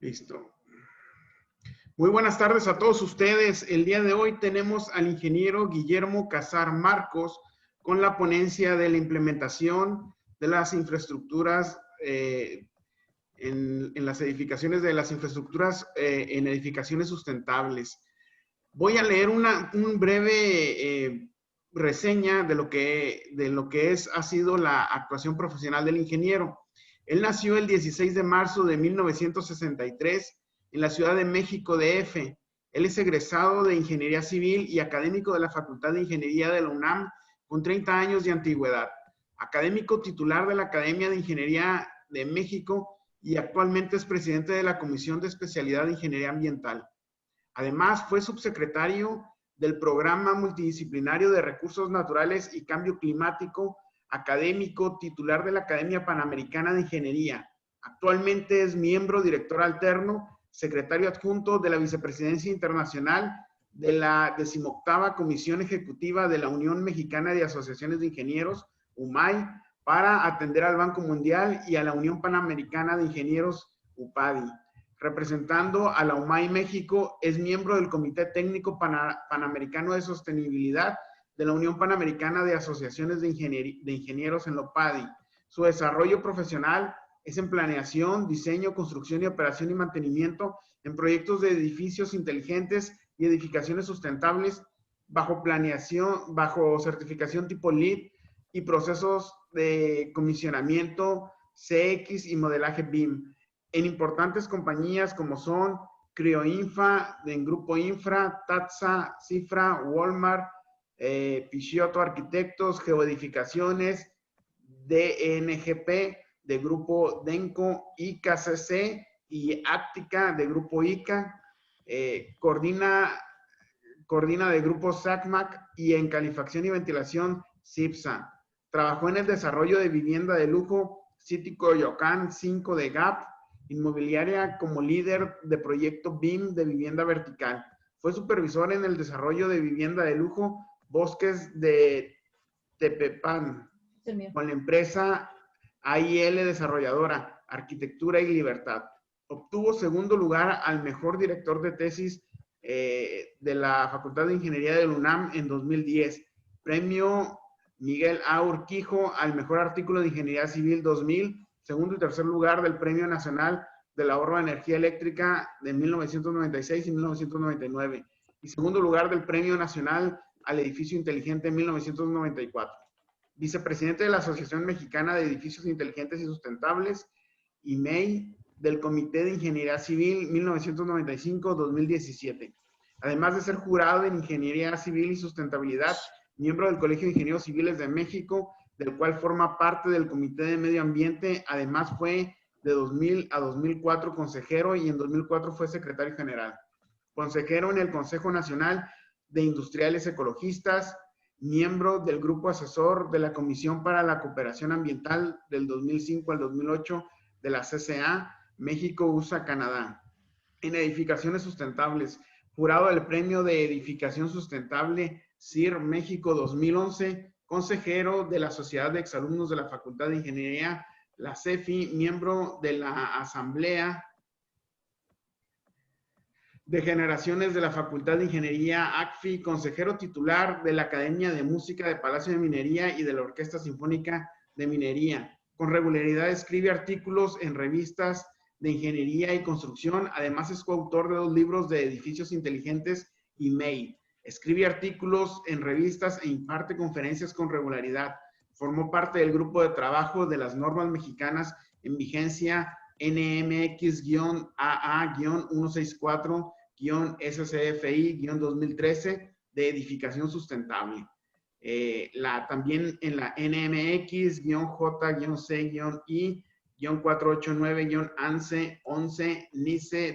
Listo. Muy buenas tardes a todos ustedes. El día de hoy tenemos al ingeniero Guillermo Casar Marcos con la ponencia de la implementación de las infraestructuras en las edificaciones de las infraestructuras en edificaciones sustentables. Voy a leer una breve reseña de lo que ha sido la actuación profesional del ingeniero. Él nació el 16 de marzo de 1963 en la Ciudad de México, DF. Él es egresado de Ingeniería Civil y académico de la Facultad de Ingeniería de la UNAM con 30 años de antigüedad. Académico titular de la Academia de Ingeniería de México y actualmente es presidente de la Comisión de Especialidad de Ingeniería Ambiental. Además, fue subsecretario del Programa Multidisciplinario de Recursos Naturales y Cambio Climático, académico titular de la Academia Panamericana de Ingeniería. Actualmente es miembro director alterno, secretario adjunto de la Vicepresidencia Internacional de la 18ª Comisión Ejecutiva de la Unión Mexicana de Asociaciones de Ingenieros, UMAI, para atender al Banco Mundial y a la Unión Panamericana de Ingenieros, UPADI. Representando a la UMAI México, es miembro del Comité Técnico Panamericano de Sostenibilidad de la Unión Panamericana de Asociaciones de Ingenieros en la UPADI. Su desarrollo profesional es en planeación, diseño, construcción y operación y mantenimiento en proyectos de edificios inteligentes y edificaciones sustentables bajo certificación tipo LEED y procesos de comisionamiento CX y modelaje BIM en importantes compañías como son Crioinfa, en Grupo Infra, Tatsa, Cifra, Walmart, Picciotto Arquitectos, Geoedificaciones, DNGP, de Grupo Denco, IKCC y Áctica, de Grupo ICA, coordina de Grupo SACMAC y en calefacción y ventilación CIPSA. Trabajó en el desarrollo de vivienda de lujo City Coyoacán 5 de GAP, inmobiliaria como líder de proyecto BIM de vivienda vertical. Fue supervisor en el desarrollo de vivienda de lujo Bosques de Tepepan, con la empresa AIL Desarrolladora, Arquitectura y Libertad. Obtuvo segundo lugar al mejor director de tesis de la Facultad de Ingeniería de la UNAM en 2010. Premio Miguel A. Urquijo al mejor artículo de Ingeniería Civil 2000. Segundo y tercer lugar del Premio Nacional del Ahorro de Energía Eléctrica de 1996 y 1999. Y segundo lugar del Premio Nacional al Edificio Inteligente en 1994. Vicepresidente de la Asociación Mexicana de Edificios Inteligentes y Sustentables, IMEI, del Comité de Ingeniería Civil 1995-2017. Además de ser jurado en Ingeniería Civil y Sustentabilidad, miembro del Colegio de Ingenieros Civiles de México, del cual forma parte del Comité de Medio Ambiente. Además fue de 2000 a 2004 consejero y en 2004 fue secretario general. Consejero en el Consejo Nacional de Industriales Ecologistas, miembro del Grupo Asesor de la Comisión para la Cooperación Ambiental del 2005 al 2008 de la CCA, México, USA, Canadá. En edificaciones sustentables, jurado del Premio de Edificación Sustentable CIR México 2011, consejero de la Sociedad de Exalumnos de la Facultad de Ingeniería, la CEFI, miembro de la Asamblea de Generaciones de la Facultad de Ingeniería, ACFI, consejero titular de la Academia de Música de Palacio de Minería y de la Orquesta Sinfónica de Minería. Con regularidad escribe artículos en revistas de ingeniería y construcción. Además es coautor de 2 libros de edificios inteligentes y MEI. Escribe artículos en revistas e imparte conferencias con regularidad. Formó parte del grupo de trabajo de las normas mexicanas en vigencia NMX-AA-164-SCFI-2013 de edificación sustentable. También en la NMX-J-C-I-489-ANSE 11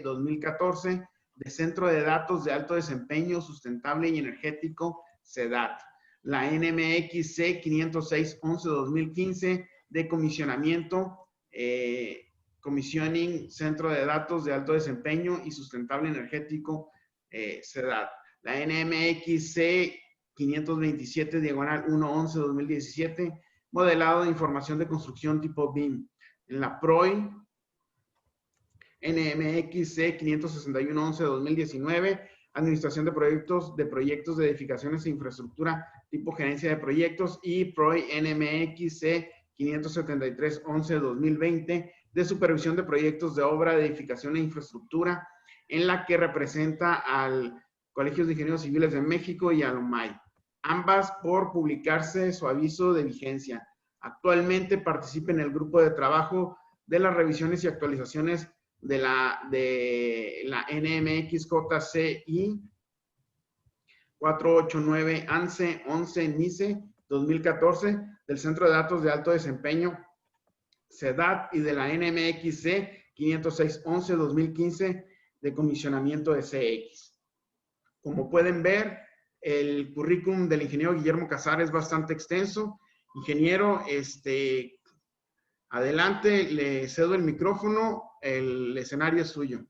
2014 de Centro de Datos de Alto Desempeño Sustentable y Energético, CEDAT. La NMX C-506-11-2015 de comisionamiento, Commissioning, Centro de Datos de Alto Desempeño y Sustentable Energético, CEDAT. La NMX C-527-111-2017, modelado de información de construcción tipo BIM. En la PROI, NMXC 561-11-2019, Administración de Proyectos de Edificaciones e Infraestructura tipo Gerencia de Proyectos, y PROY NMXC 573-11-2020, de Supervisión de Proyectos de Obra de Edificación e Infraestructura, en la que representa al Colegio de Ingenieros Civiles de México y al OMAI, ambas por publicarse su aviso de vigencia. Actualmente participa en el grupo de trabajo de las revisiones y actualizaciones de la NMXJCI 489 ANSE 11 NICE 2014, del Centro de Datos de Alto Desempeño CEDAT, y de la NMXC 506-11 2015 de comisionamiento de CX. Como pueden ver, el currículum del ingeniero Guillermo Casares es bastante extenso. Ingeniero, adelante, le cedo el micrófono, el escenario es suyo.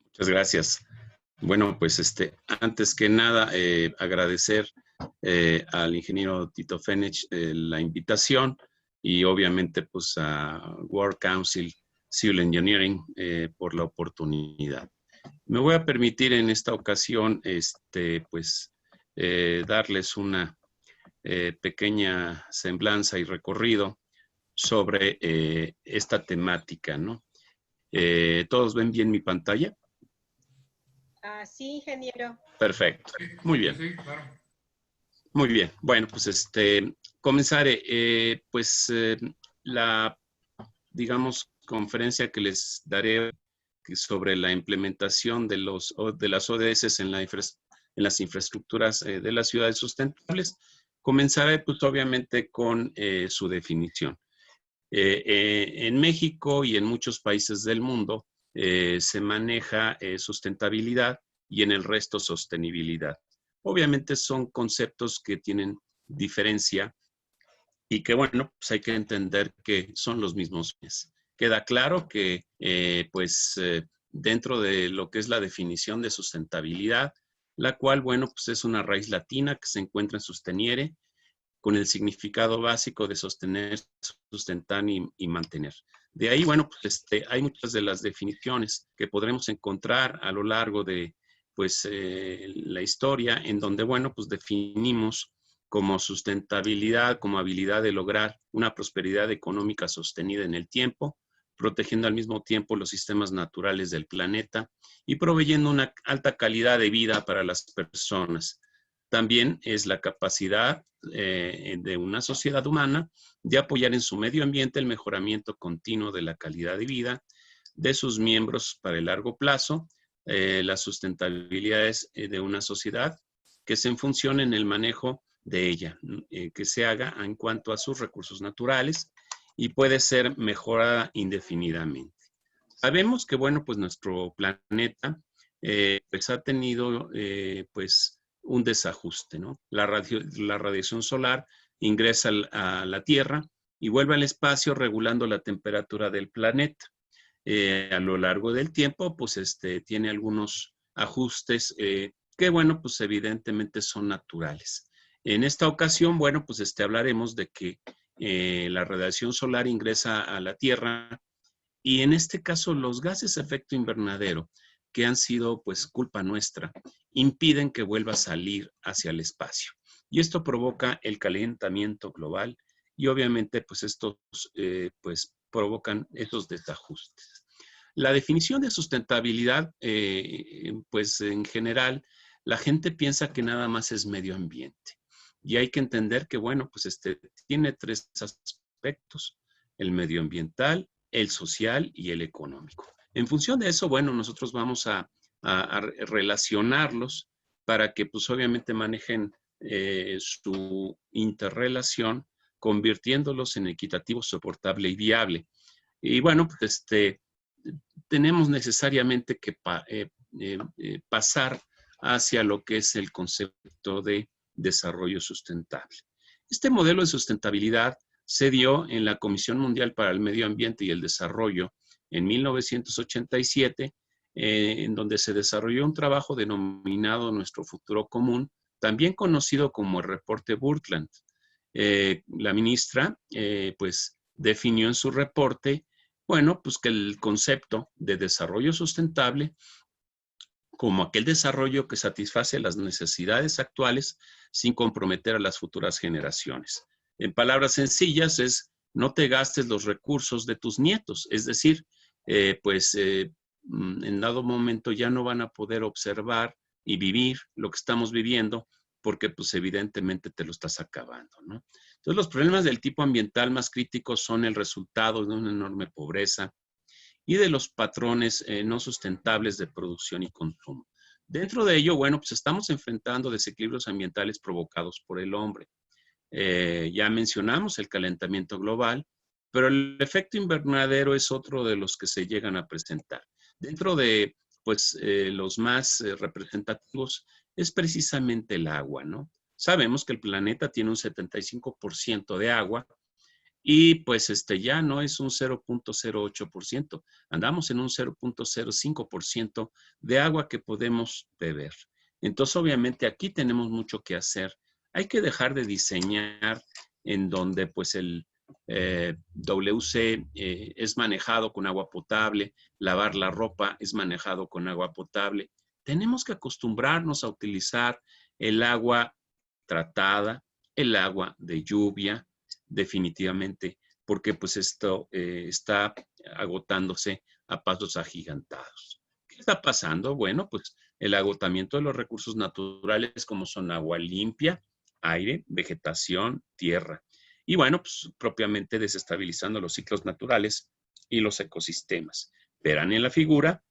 Muchas gracias. Bueno, pues antes que nada, agradecer al ingeniero Tito Fenech la invitación, y obviamente pues a World Council Civil Engineering por la oportunidad. Me voy a permitir en esta ocasión darles una pequeña semblanza y recorrido sobre esta temática, ¿no? ¿Todos ven bien mi pantalla? Sí, ingeniero. Perfecto. Muy bien. Sí, claro. Muy bien. Bueno, pues comenzaré. La, digamos, conferencia que les daré sobre la implementación de las ODS en las infraestructuras de las ciudades sustentables. Comenzaré, pues, obviamente, con su definición. En México y en muchos países del mundo se maneja sustentabilidad, y en el resto sostenibilidad. Obviamente son conceptos que tienen diferencia y que, bueno, pues hay que entender que son los mismos. Queda claro que, dentro de lo que es la definición de sustentabilidad, la cual, bueno, pues es una raíz latina que se encuentra en susteniere, con el significado básico de sostener, sustentar y mantener. De ahí, bueno, pues hay muchas de las definiciones que podremos encontrar a lo largo de la historia, en donde, bueno, pues definimos como sustentabilidad, como habilidad de lograr una prosperidad económica sostenida en el tiempo, protegiendo al mismo tiempo los sistemas naturales del planeta y proveyendo una alta calidad de vida para las personas. También es la capacidad de una sociedad humana de apoyar en su medio ambiente el mejoramiento continuo de la calidad de vida de sus miembros para el largo plazo. La sustentabilidad es de una sociedad que se funcione en el manejo de ella, que se haga en cuanto a sus recursos naturales y puede ser mejorada indefinidamente. Sabemos que, bueno, pues nuestro planeta ha tenido un desajuste, ¿no? La radiación solar ingresa a la Tierra y vuelve al espacio regulando la temperatura del planeta. A lo largo del tiempo, pues tiene algunos ajustes que, bueno, pues evidentemente son naturales. En esta ocasión, bueno, pues hablaremos de que la radiación solar ingresa a la Tierra, y en este caso los gases de efecto invernadero, que han sido pues culpa nuestra, impiden que vuelva a salir hacia el espacio. Y esto provoca el calentamiento global, y obviamente pues estos provocan esos desajustes. La definición de sustentabilidad, pues en general, la gente piensa que nada más es medio ambiente. Y hay que entender que, bueno, pues tiene tres aspectos: el medioambiental, el social y el económico. En función de eso, bueno, nosotros vamos a relacionarlos para que, pues obviamente, manejen su interrelación, convirtiéndolos en equitativo, soportable y viable. Y bueno, pues tenemos necesariamente que pasar hacia lo que es el concepto de desarrollo sustentable. Este modelo de sustentabilidad se dio en la Comisión Mundial para el Medio Ambiente y el Desarrollo en 1987, en donde se desarrolló un trabajo denominado Nuestro Futuro Común, también conocido como el Reporte Brundtland. La ministra, pues, definió en su reporte Bueno, pues que el concepto de desarrollo sustentable como aquel desarrollo que satisface las necesidades actuales sin comprometer a las futuras generaciones. En palabras sencillas es no te gastes los recursos de tus nietos, es decir, en dado momento ya no van a poder observar y vivir lo que estamos viviendo porque pues evidentemente te lo estás acabando, ¿no? Entonces los problemas del tipo ambiental más críticos son el resultado de una enorme pobreza, y de los patrones no sustentables de producción y consumo. Dentro de ello, bueno, pues estamos enfrentando desequilibrios ambientales provocados por el hombre. Ya mencionamos el calentamiento global, pero el efecto invernadero es otro de los que se llegan a presentar. Dentro de los más representativos es precisamente el agua, ¿no? Sabemos que el planeta tiene un 75% de agua, y pues ya no es un 0.08%, andamos en un 0.05% de agua que podemos beber. Entonces, obviamente, aquí tenemos mucho que hacer. Hay que dejar de diseñar en donde pues el WC es manejado con agua potable, lavar la ropa es manejado con agua potable. Tenemos que acostumbrarnos a utilizar el agua tratada, el agua de lluvia, definitivamente, porque pues esto está agotándose a pasos agigantados. ¿Qué está pasando? Bueno, pues el agotamiento de los recursos naturales como son agua limpia, aire, vegetación, tierra. Y bueno, pues propiamente desestabilizando los ciclos naturales y los ecosistemas. Verán en la figura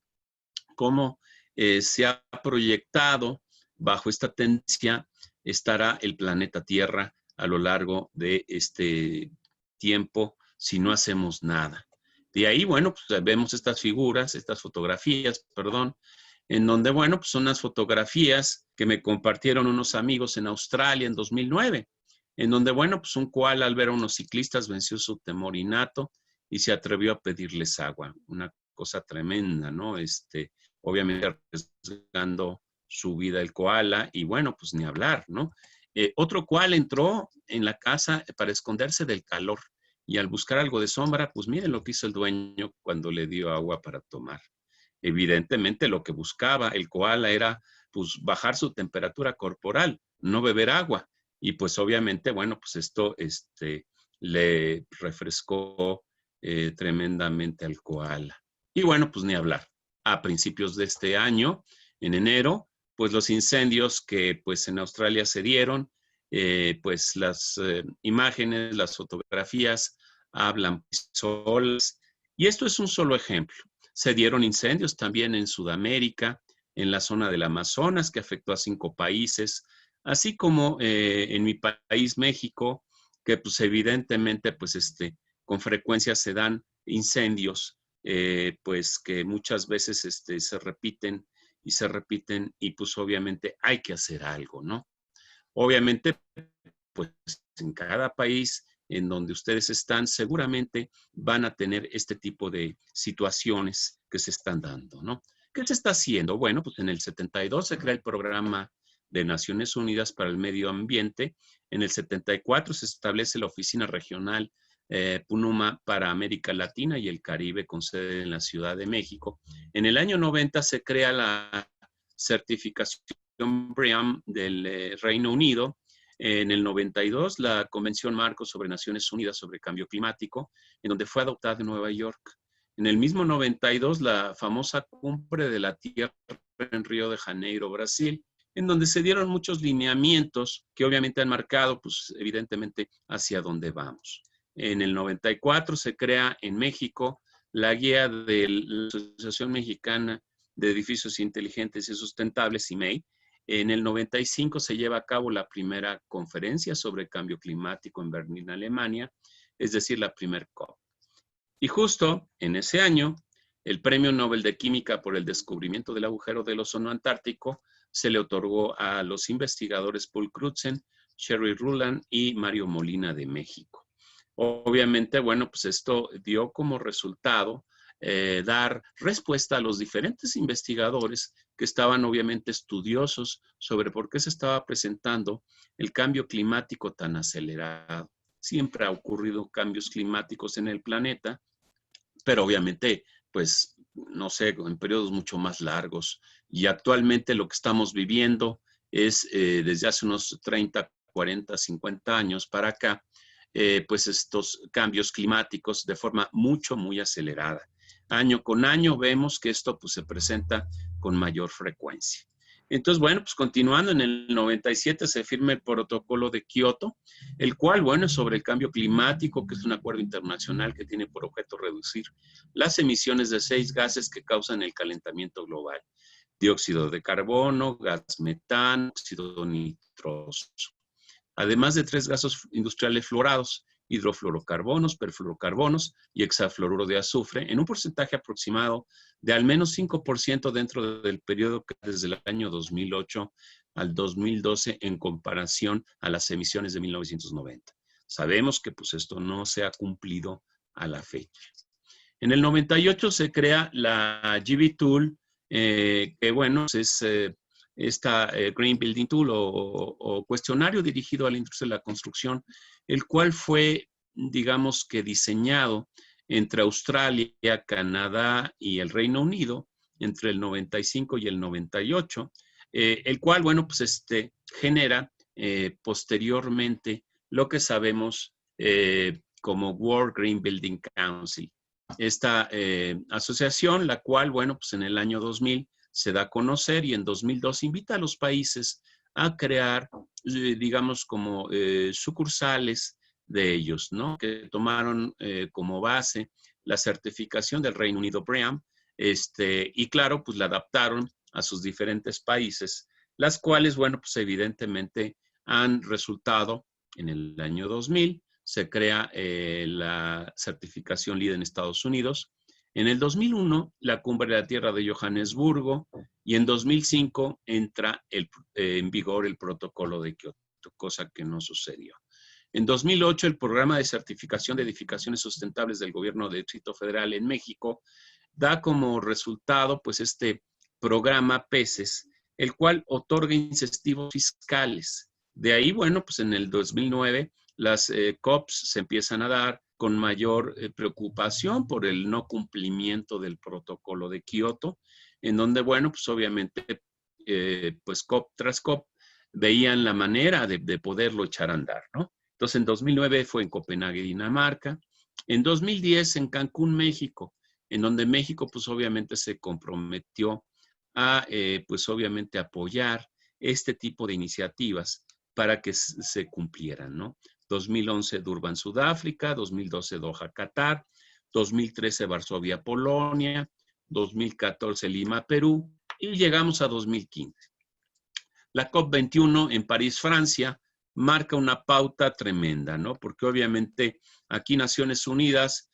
cómo se ha proyectado bajo esta tendencia estará el planeta Tierra a lo largo de este tiempo si no hacemos nada. De ahí, bueno, pues vemos estas figuras, estas fotografías, perdón, en donde, bueno, pues son unas fotografías que me compartieron unos amigos en Australia en 2009, en donde, bueno, pues un koala al ver a unos ciclistas venció su temor innato y se atrevió a pedirles agua. Una cosa tremenda, ¿no? Obviamente arriesgando su vida el koala y bueno, pues ni hablar, ¿no? Otro koala entró en la casa para esconderse del calor y al buscar algo de sombra, pues miren lo que hizo el dueño cuando le dio agua para tomar. Evidentemente lo que buscaba el koala era pues bajar su temperatura corporal, no beber agua. Y pues obviamente, bueno, pues esto le refrescó tremendamente al koala. Y bueno, pues ni hablar. A principios de este año, en enero, pues los incendios que pues en Australia se dieron, pues las imágenes, las fotografías hablan solas. Y esto es un solo ejemplo. Se dieron incendios también en Sudamérica, en la zona del Amazonas, que afectó a 5 países, así como en mi país, México, que pues evidentemente pues con frecuencia se dan incendios, pues que muchas veces se repiten y pues obviamente hay que hacer algo, ¿no? Obviamente, pues en cada país en donde ustedes están, seguramente van a tener este tipo de situaciones que se están dando, ¿no? ¿Qué se está haciendo? Bueno, pues en el 72 se crea el Programa de Naciones Unidas para el Medio Ambiente. En el 74 se establece la Oficina Regional PUNUMA para América Latina y el Caribe con sede en la Ciudad de México. En el año 90 se crea la certificación BREEAM del Reino Unido. En el 92, la Convención Marco sobre Naciones Unidas sobre Cambio Climático, en donde fue adoptada en Nueva York. En el mismo 92, la famosa Cumbre de la Tierra en Río de Janeiro, Brasil, en donde se dieron muchos lineamientos que obviamente han marcado, pues evidentemente, hacia dónde vamos. En el 94 se crea en México la guía de la Asociación Mexicana de Edificios Inteligentes y Sustentables, IMEI. En el 95 se lleva a cabo la primera conferencia sobre cambio climático en Berlín, Alemania, es decir, la primer COP. Y justo en ese año, el Premio Nobel de Química por el descubrimiento del agujero del ozono antártico se le otorgó a los investigadores Paul Crutzen, Sherry Rowland y Mario Molina de México. Obviamente, bueno, pues esto dio como resultado dar respuesta a los diferentes investigadores que estaban obviamente estudiosos sobre por qué se estaba presentando el cambio climático tan acelerado. Siempre ha ocurrido cambios climáticos en el planeta, pero obviamente, pues, no sé, en periodos mucho más largos. Y actualmente lo que estamos viviendo es desde hace unos 30, 40, 50 años para acá, pues estos cambios climáticos de forma muy acelerada. Año con año vemos que esto pues, se presenta con mayor frecuencia. Entonces, bueno, pues continuando, en el 97 se firma el protocolo de Kioto, el cual, bueno, es sobre el cambio climático, que es un acuerdo internacional que tiene por objeto reducir las emisiones de 6 gases que causan el calentamiento global: dióxido de carbono, gas metano, óxido nitroso, además de 3 gases industriales fluorados: hidrofluorocarbonos, perfluorocarbonos y hexafluoruro de azufre, en un porcentaje aproximado de al menos 5% dentro del periodo que desde el año 2008 al 2012 en comparación a las emisiones de 1990. Sabemos que pues esto no se ha cumplido a la fecha. En el 98 se crea la GB Tool, que bueno, es esta Green Building Tool o cuestionario dirigido a la industria de la construcción, el cual fue, digamos que diseñado entre Australia, Canadá y el Reino Unido entre el 95 y el 98, el cual, bueno, pues genera posteriormente lo que sabemos como World Green Building Council. Esta asociación, la cual, bueno, pues en el año 2000 se da a conocer y en 2002 invita a los países a crear, digamos, como sucursales de ellos, ¿no? Que tomaron como base la certificación del Reino Unido BREEAM, y claro, pues la adaptaron a sus diferentes países, las cuales, bueno, pues evidentemente han resultado en el año 2000, se crea la certificación LEED en Estados Unidos. En el 2001, la Cumbre de la Tierra de Johannesburgo, y en 2005 entra en vigor el protocolo de Kioto, cosa que no sucedió. En 2008, el programa de certificación de edificaciones sustentables del gobierno del Distrito Federal en México da como resultado pues este programa PESES, el cual otorga incentivos fiscales. De ahí, bueno, pues en el 2009 las COPs se empiezan a dar con mayor preocupación por el no cumplimiento del protocolo de Kioto, en donde, bueno, pues obviamente, pues COP tras COP veían la manera de poderlo echar a andar, ¿no? Entonces, en 2009 fue en Copenhague, Dinamarca. En 2010 en Cancún, México, en donde México, pues obviamente se comprometió a, pues obviamente apoyar este tipo de iniciativas para que se cumplieran, ¿no? 2011 Durban, Sudáfrica, 2012 Doha, Qatar, 2013 Varsovia, Polonia, 2014 Lima, Perú, y llegamos a 2015. La COP21 en París, Francia, marca una pauta tremenda, ¿no? Porque obviamente aquí Naciones Unidas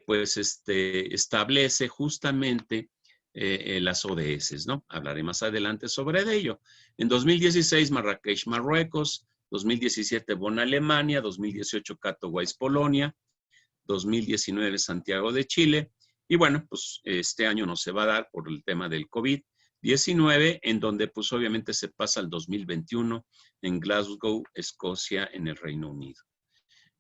pues establece justamente las ODS, ¿no? Hablaré más adelante sobre ello. En 2016 Marrakech, Marruecos, 2017 Bonn, Alemania, 2018 Katowice, Polonia, 2019 Santiago de Chile, y bueno, pues este año no se va a dar por el tema del COVID-19, en donde pues obviamente se pasa al 2021 en Glasgow, Escocia, en el Reino Unido.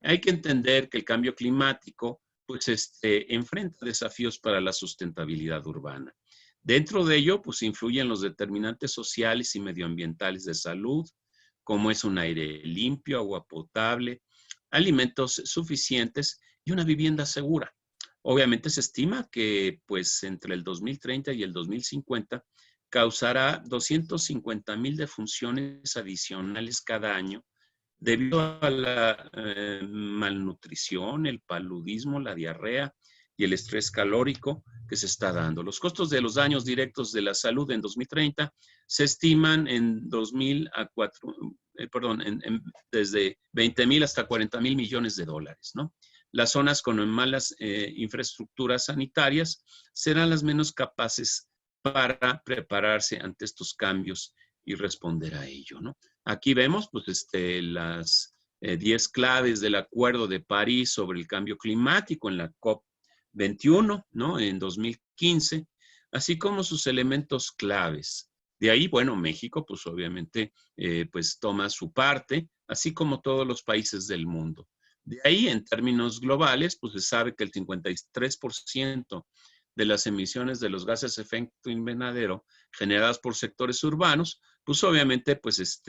Hay que entender que el cambio climático pues enfrenta desafíos para la sustentabilidad urbana. Dentro de ello, pues influyen los determinantes sociales y medioambientales de salud, como es un aire limpio, agua potable, alimentos suficientes y una vivienda segura. Obviamente se estima que pues entre el 2030 y el 2050 causará 250,000 defunciones adicionales cada año debido a la malnutrición, el paludismo, la diarrea y el estrés calórico que se está dando. Los costos de los daños directos de la salud en 2030 se estiman en 2,000 a 4, desde 20,000 hasta 40,000 millones de dólares, ¿no? Las zonas con malas infraestructuras sanitarias serán las menos capaces para prepararse ante estos cambios y responder a ello, ¿no? Aquí vemos pues, las 10 claves del Acuerdo de París sobre el cambio climático en la COP21, ¿no? En 2015, así como sus elementos claves. De ahí, bueno, México, pues obviamente, pues toma su parte, así como todos los países del mundo. De ahí, en términos globales, pues se sabe que el 53% de las emisiones de los gases de efecto invernadero generadas por sectores urbanos, pues obviamente pues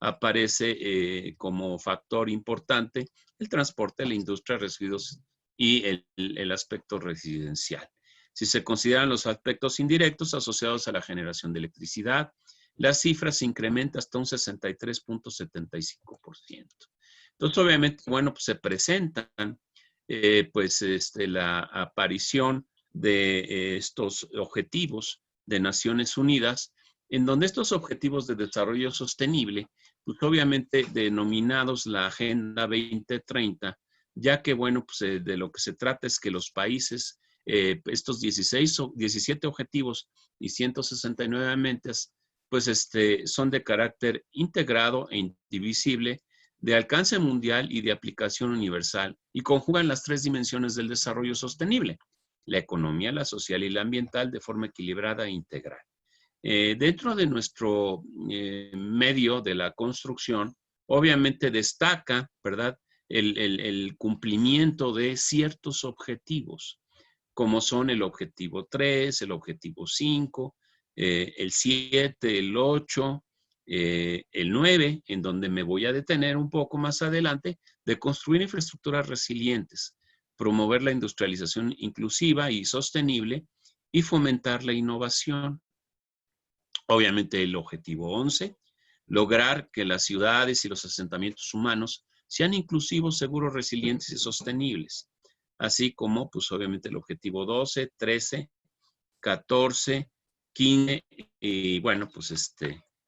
aparece como factor importante el transporte, la industria, residuos y el aspecto residencial. Si se consideran los aspectos indirectos asociados a la generación de electricidad, la cifra se incrementa hasta un 63.75%. Entonces, obviamente, bueno, pues se presentan la aparición de estos objetivos de Naciones Unidas, en donde estos objetivos de desarrollo sostenible, pues obviamente denominados la Agenda 2030, ya que, bueno, pues de lo que se trata es que los países, estos 17 objetivos y 169 metas, pues son de carácter integrado e indivisible, de alcance mundial y de aplicación universal, y conjugan las tres dimensiones del desarrollo sostenible: la economía, la social y la ambiental, de forma equilibrada e integral. Dentro de nuestro medio de la construcción, obviamente destaca, ¿verdad?, el cumplimiento de ciertos objetivos, como son el objetivo 3, el objetivo 5, el 7, el 8, el 9, en donde me voy a detener un poco más adelante, de construir infraestructuras resilientes, promover la industrialización inclusiva y sostenible y fomentar la innovación. Obviamente el objetivo 11, lograr que las ciudades y los asentamientos humanos sean inclusivos, seguros, resilientes y sostenibles. Así como, pues obviamente el objetivo 12, 13, 14, 15, y bueno, pues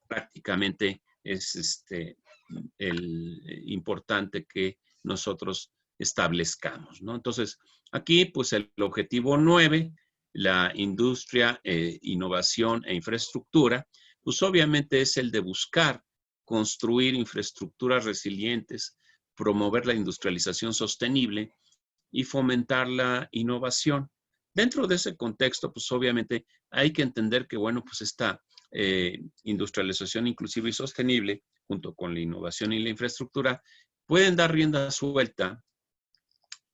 prácticamente es el importante que nosotros establezcamos, ¿no? Entonces, aquí pues el objetivo 9, la industria, innovación e infraestructura, pues obviamente es el de buscar construir infraestructuras resilientes, promover la industrialización sostenible y fomentar la innovación. Dentro de ese contexto, pues obviamente hay que entender que, bueno, pues esta industrialización inclusiva y sostenible, junto con la innovación y la infraestructura, pueden dar rienda suelta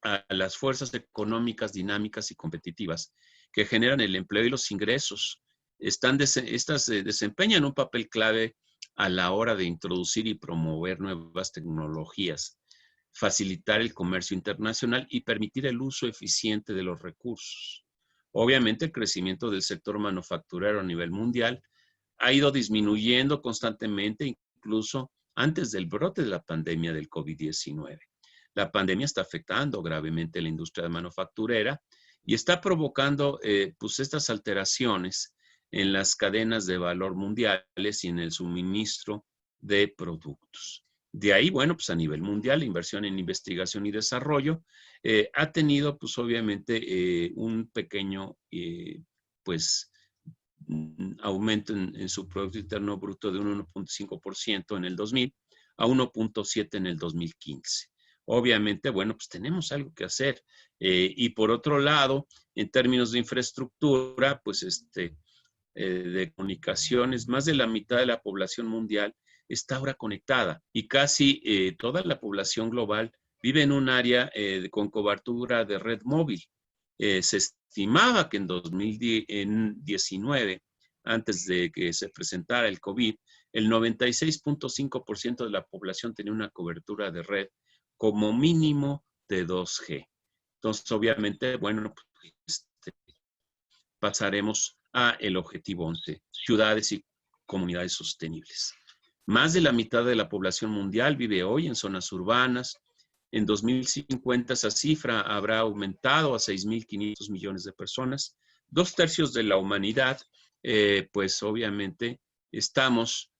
a las fuerzas económicas dinámicas y competitivas que generan el empleo y los ingresos. Estas desempeñan un papel clave a la hora de introducir y promover nuevas tecnologías, facilitar el comercio internacional y permitir el uso eficiente de los recursos. Obviamente, el crecimiento del sector manufacturero a nivel mundial ha ido disminuyendo constantemente, incluso antes del brote de la pandemia del COVID-19. La pandemia está afectando gravemente la industria manufacturera y está provocando pues estas alteraciones en las cadenas de valor mundiales y en el suministro de productos. De ahí, bueno, pues a nivel mundial, la inversión en investigación y desarrollo ha tenido, pues obviamente, un pequeño, pues, aumento en su Producto Interno Bruto de un 1.5% en el 2000 a 1.7% en el 2015. Obviamente, bueno, pues tenemos algo que hacer. Y por otro lado, en términos de infraestructura, pues de comunicaciones, más de la mitad de la población mundial está ahora conectada y casi toda la población global vive en un área con cobertura de red móvil. Se estimaba que en 2019, antes de que se presentara el COVID, el 96.5% de la población tenía una cobertura de red como mínimo de 2G. Entonces, obviamente, bueno, pues, pasaremos a el objetivo 11, ciudades y comunidades sostenibles. Más de la mitad de la población mundial vive hoy en zonas urbanas. En 2050 esa cifra habrá aumentado a 6.500 millones de personas. 2/3 de la humanidad, pues obviamente estamos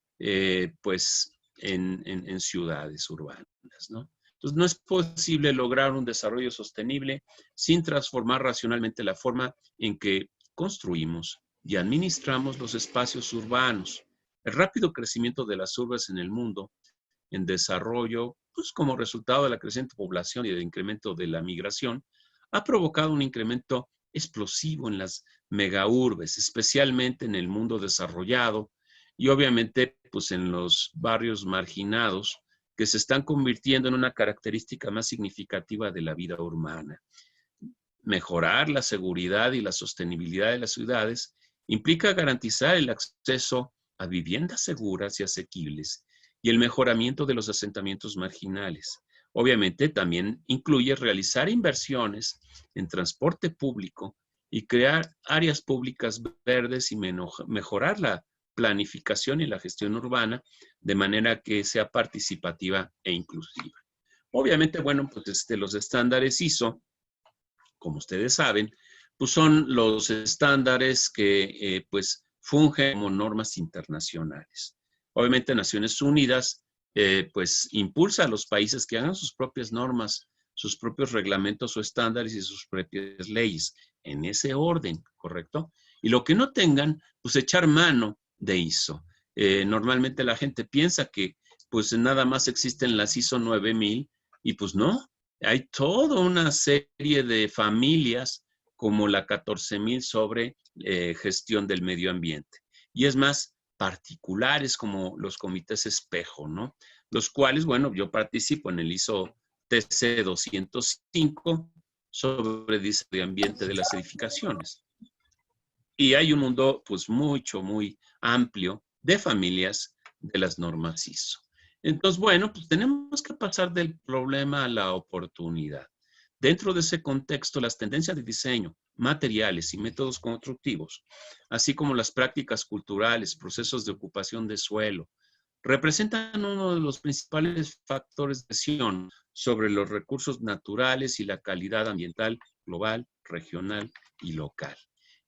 pues en ciudades urbanas, ¿no? Entonces, no es posible lograr un desarrollo sostenible sin transformar racionalmente la forma en que construimos y administramos los espacios urbanos. El rápido crecimiento de las urbes en el mundo en desarrollo, pues como resultado de la creciente población y del incremento de la migración, ha provocado un incremento explosivo en las megaurbes, especialmente en el mundo desarrollado y obviamente pues en los barrios marginados que se están convirtiendo en una característica más significativa de la vida urbana. Mejorar la seguridad y la sostenibilidad de las ciudades implica garantizar el acceso a viviendas seguras y asequibles y el mejoramiento de los asentamientos marginales. Obviamente también incluye realizar inversiones en transporte público y crear áreas públicas verdes y mejorar la planificación y la gestión urbana de manera que sea participativa e inclusiva. Obviamente, bueno, pues los estándares ISO, como ustedes saben, pues son los estándares que pues fungen como normas internacionales. Obviamente Naciones Unidas pues impulsa a los países que hagan sus propias normas, sus propios reglamentos o estándares y sus propias leyes, en ese orden, ¿correcto? Y lo que no tengan, pues echar mano de ISO. Normalmente la gente piensa que pues nada más existen las ISO 9000 y pues no, hay toda una serie de familias como la 14000 sobre gestión del medio ambiente. Y es más, particulares como los comités espejo, ¿no? Los cuales, bueno, yo participo en el ISO TC 205 sobre el medio ambiente de las edificaciones. Y hay un mundo, pues, muy amplio de familias de las normas ISO. Entonces, bueno, pues tenemos que pasar del problema a la oportunidad. Dentro de ese contexto, las tendencias de diseño, materiales y métodos constructivos, así como las prácticas culturales, procesos de ocupación de suelo, representan uno de los principales factores de acción sobre los recursos naturales y la calidad ambiental global, regional y local.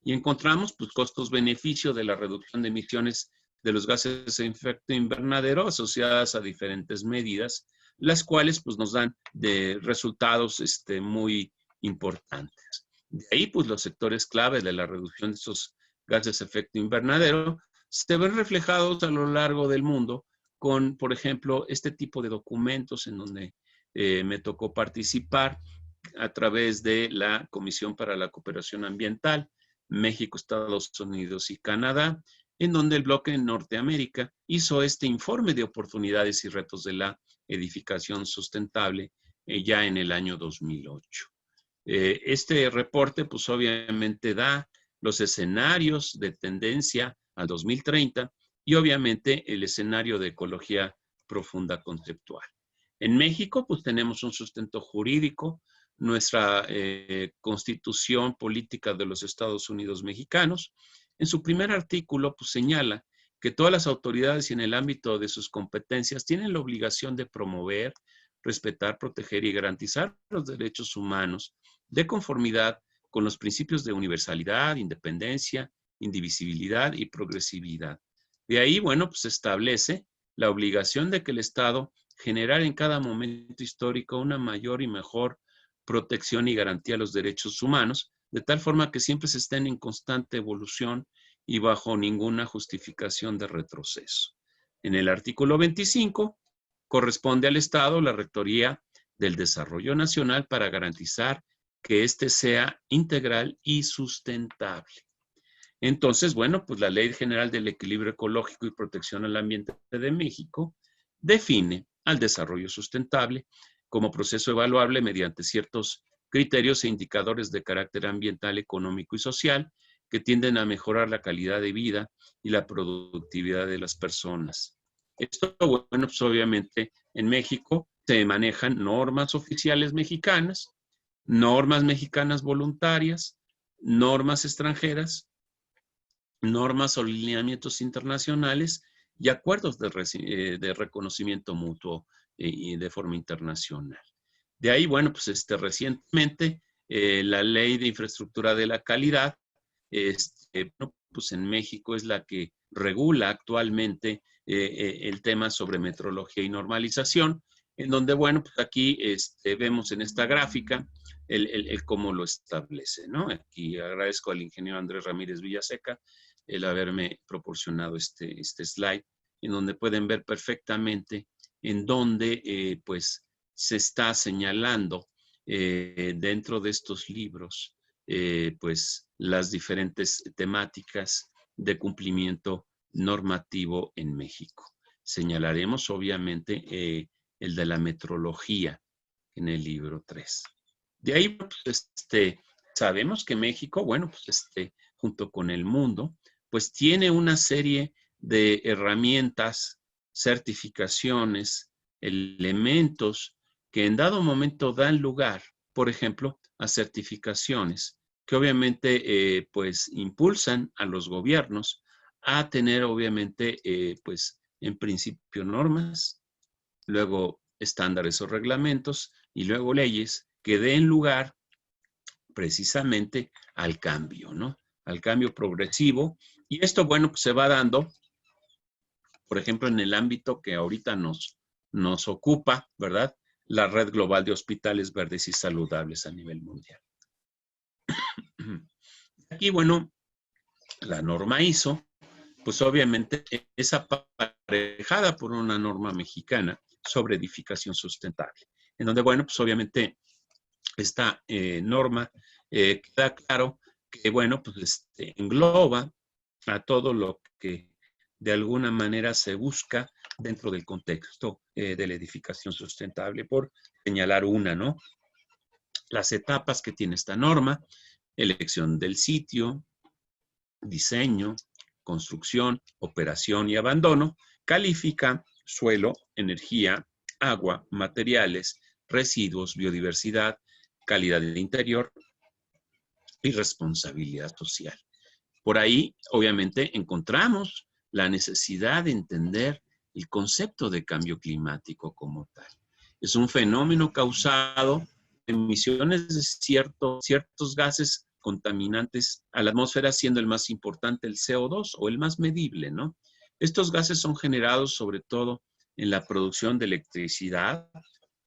Y encontramos pues, costos-beneficio de la reducción de emisiones de los gases de efecto invernadero asociadas a diferentes medidas, las cuales pues, nos dan de resultados muy importantes. De ahí, pues, los sectores clave de la reducción de esos gases de efecto invernadero se ven reflejados a lo largo del mundo con, por ejemplo, este tipo de documentos en donde me tocó participar a través de la Comisión para la Cooperación Ambiental, México, Estados Unidos y Canadá, en donde el bloque en Norteamérica hizo este informe de oportunidades y retos de la edificación sustentable ya en el año 2008. Este reporte, pues obviamente da los escenarios de tendencia al 2030 y obviamente el escenario de ecología profunda conceptual. En México, pues tenemos un sustento jurídico, nuestra Constitución Política de los Estados Unidos Mexicanos. En su primer artículo, pues señala que todas las autoridades y en el ámbito de sus competencias tienen la obligación de promover, respetar, proteger y garantizar los derechos humanos de conformidad con los principios de universalidad, independencia, indivisibilidad y progresividad. De ahí, bueno, pues se establece la obligación de que el Estado generar en cada momento histórico una mayor y mejor protección y garantía de los derechos humanos, de tal forma que siempre se estén en constante evolución y bajo ninguna justificación de retroceso. En el artículo 25, corresponde al Estado la Rectoría del Desarrollo Nacional para garantizar que éste sea integral y sustentable. Entonces, bueno, pues la Ley General del Equilibrio Ecológico y Protección al Ambiente de México define al desarrollo sustentable como proceso evaluable mediante ciertos criterios e indicadores de carácter ambiental, económico y social que tienden a mejorar la calidad de vida y la productividad de las personas. Esto, bueno, pues obviamente en México se manejan normas oficiales mexicanas, normas mexicanas voluntarias, normas extranjeras, normas o lineamientos internacionales y acuerdos de reconocimiento mutuo y de forma internacional. De ahí, bueno, pues recientemente la Ley de Infraestructura de la Calidad, bueno, pues en México es la que regula actualmente el tema sobre metrología y normalización, en donde, bueno, pues aquí vemos en esta gráfica el cómo lo establece, ¿no? Aquí agradezco al ingeniero Andrés Ramírez Villaseca el haberme proporcionado este slide, en donde pueden ver perfectamente en donde pues se está señalando dentro de estos libros pues las diferentes temáticas de cumplimiento normativo en México. Señalaremos obviamente el de la metrología en el libro 3. De ahí, pues, sabemos que México, bueno, pues, junto con el mundo, pues tiene una serie de herramientas, certificaciones, elementos que en dado momento dan lugar, por ejemplo, a certificaciones que obviamente pues impulsan a los gobiernos a tener obviamente pues en principio normas, luego estándares o reglamentos y luego leyes que den lugar precisamente al cambio, ¿no? Al cambio progresivo. Y esto, bueno, pues se va dando, por ejemplo, en el ámbito que ahorita nos ocupa, ¿verdad? La Red Global de Hospitales Verdes y Saludables a nivel mundial. Aquí, bueno, la norma ISO, pues obviamente es aparejada por una norma mexicana sobre edificación sustentable, en donde, bueno, pues obviamente esta norma queda claro que, bueno, pues engloba a todo lo que de alguna manera se busca dentro del contexto de la edificación sustentable, por señalar una, ¿no? Las etapas que tiene esta norma: elección del sitio, diseño, construcción, operación y abandono, califica suelo, energía, agua, materiales, residuos, biodiversidad, calidad del interior y responsabilidad social. Por ahí, obviamente, encontramos la necesidad de entender el concepto de cambio climático como tal. Es un fenómeno causado por emisiones de ciertos gases contaminantes a la atmósfera, siendo el más importante el CO2 o el más medible, ¿no? Estos gases son generados sobre todo en la producción de electricidad,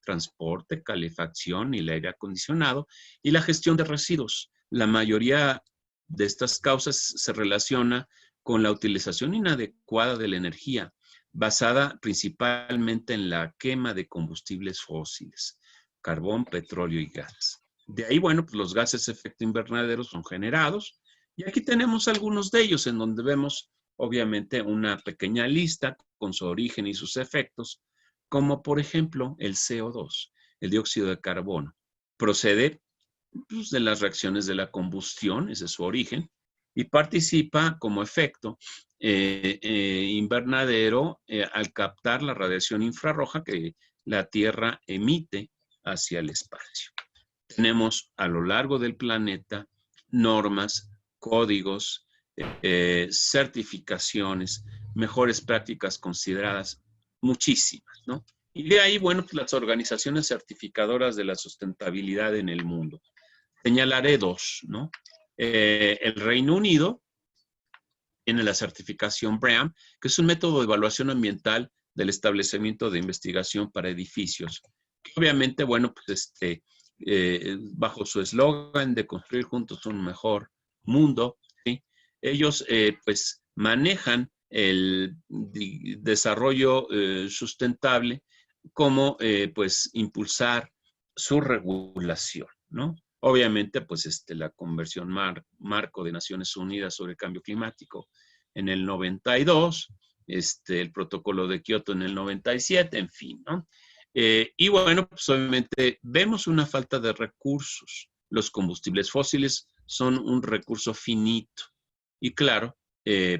transporte, calefacción y el aire acondicionado y la gestión de residuos. La mayoría de estas causas se relaciona con la utilización inadecuada de la energía, basada principalmente en la quema de combustibles fósiles, carbón, petróleo y gas. De ahí, bueno, pues los gases de efecto invernadero son generados, y aquí tenemos algunos de ellos en donde vemos obviamente una pequeña lista con su origen y sus efectos, como por ejemplo el CO2, el dióxido de carbono. Procede pues, de las reacciones de la combustión, ese es su origen, y participa como efecto invernadero al captar la radiación infrarroja que la Tierra emite hacia el espacio. Tenemos a lo largo del planeta normas, códigos, certificaciones, mejores prácticas consideradas, muchísimas, ¿no? Y de ahí, bueno, pues las organizaciones certificadoras de la sustentabilidad en el mundo. Señalaré dos, ¿no? El Reino Unido tiene la certificación BREEAM, que es un método de evaluación ambiental del establecimiento de investigación para edificios. Obviamente, bueno, pues bajo su eslogan de construir juntos un mejor mundo, ¿sí? Ellos pues manejan el desarrollo sustentable como pues impulsar su regulación, ¿no? Obviamente, pues la Convención Marco de Naciones Unidas sobre el Cambio Climático en el 92, el Protocolo de Kioto en el 97, en fin, ¿no? Y bueno, pues obviamente vemos una falta de recursos. Los combustibles fósiles son un recurso finito y claro,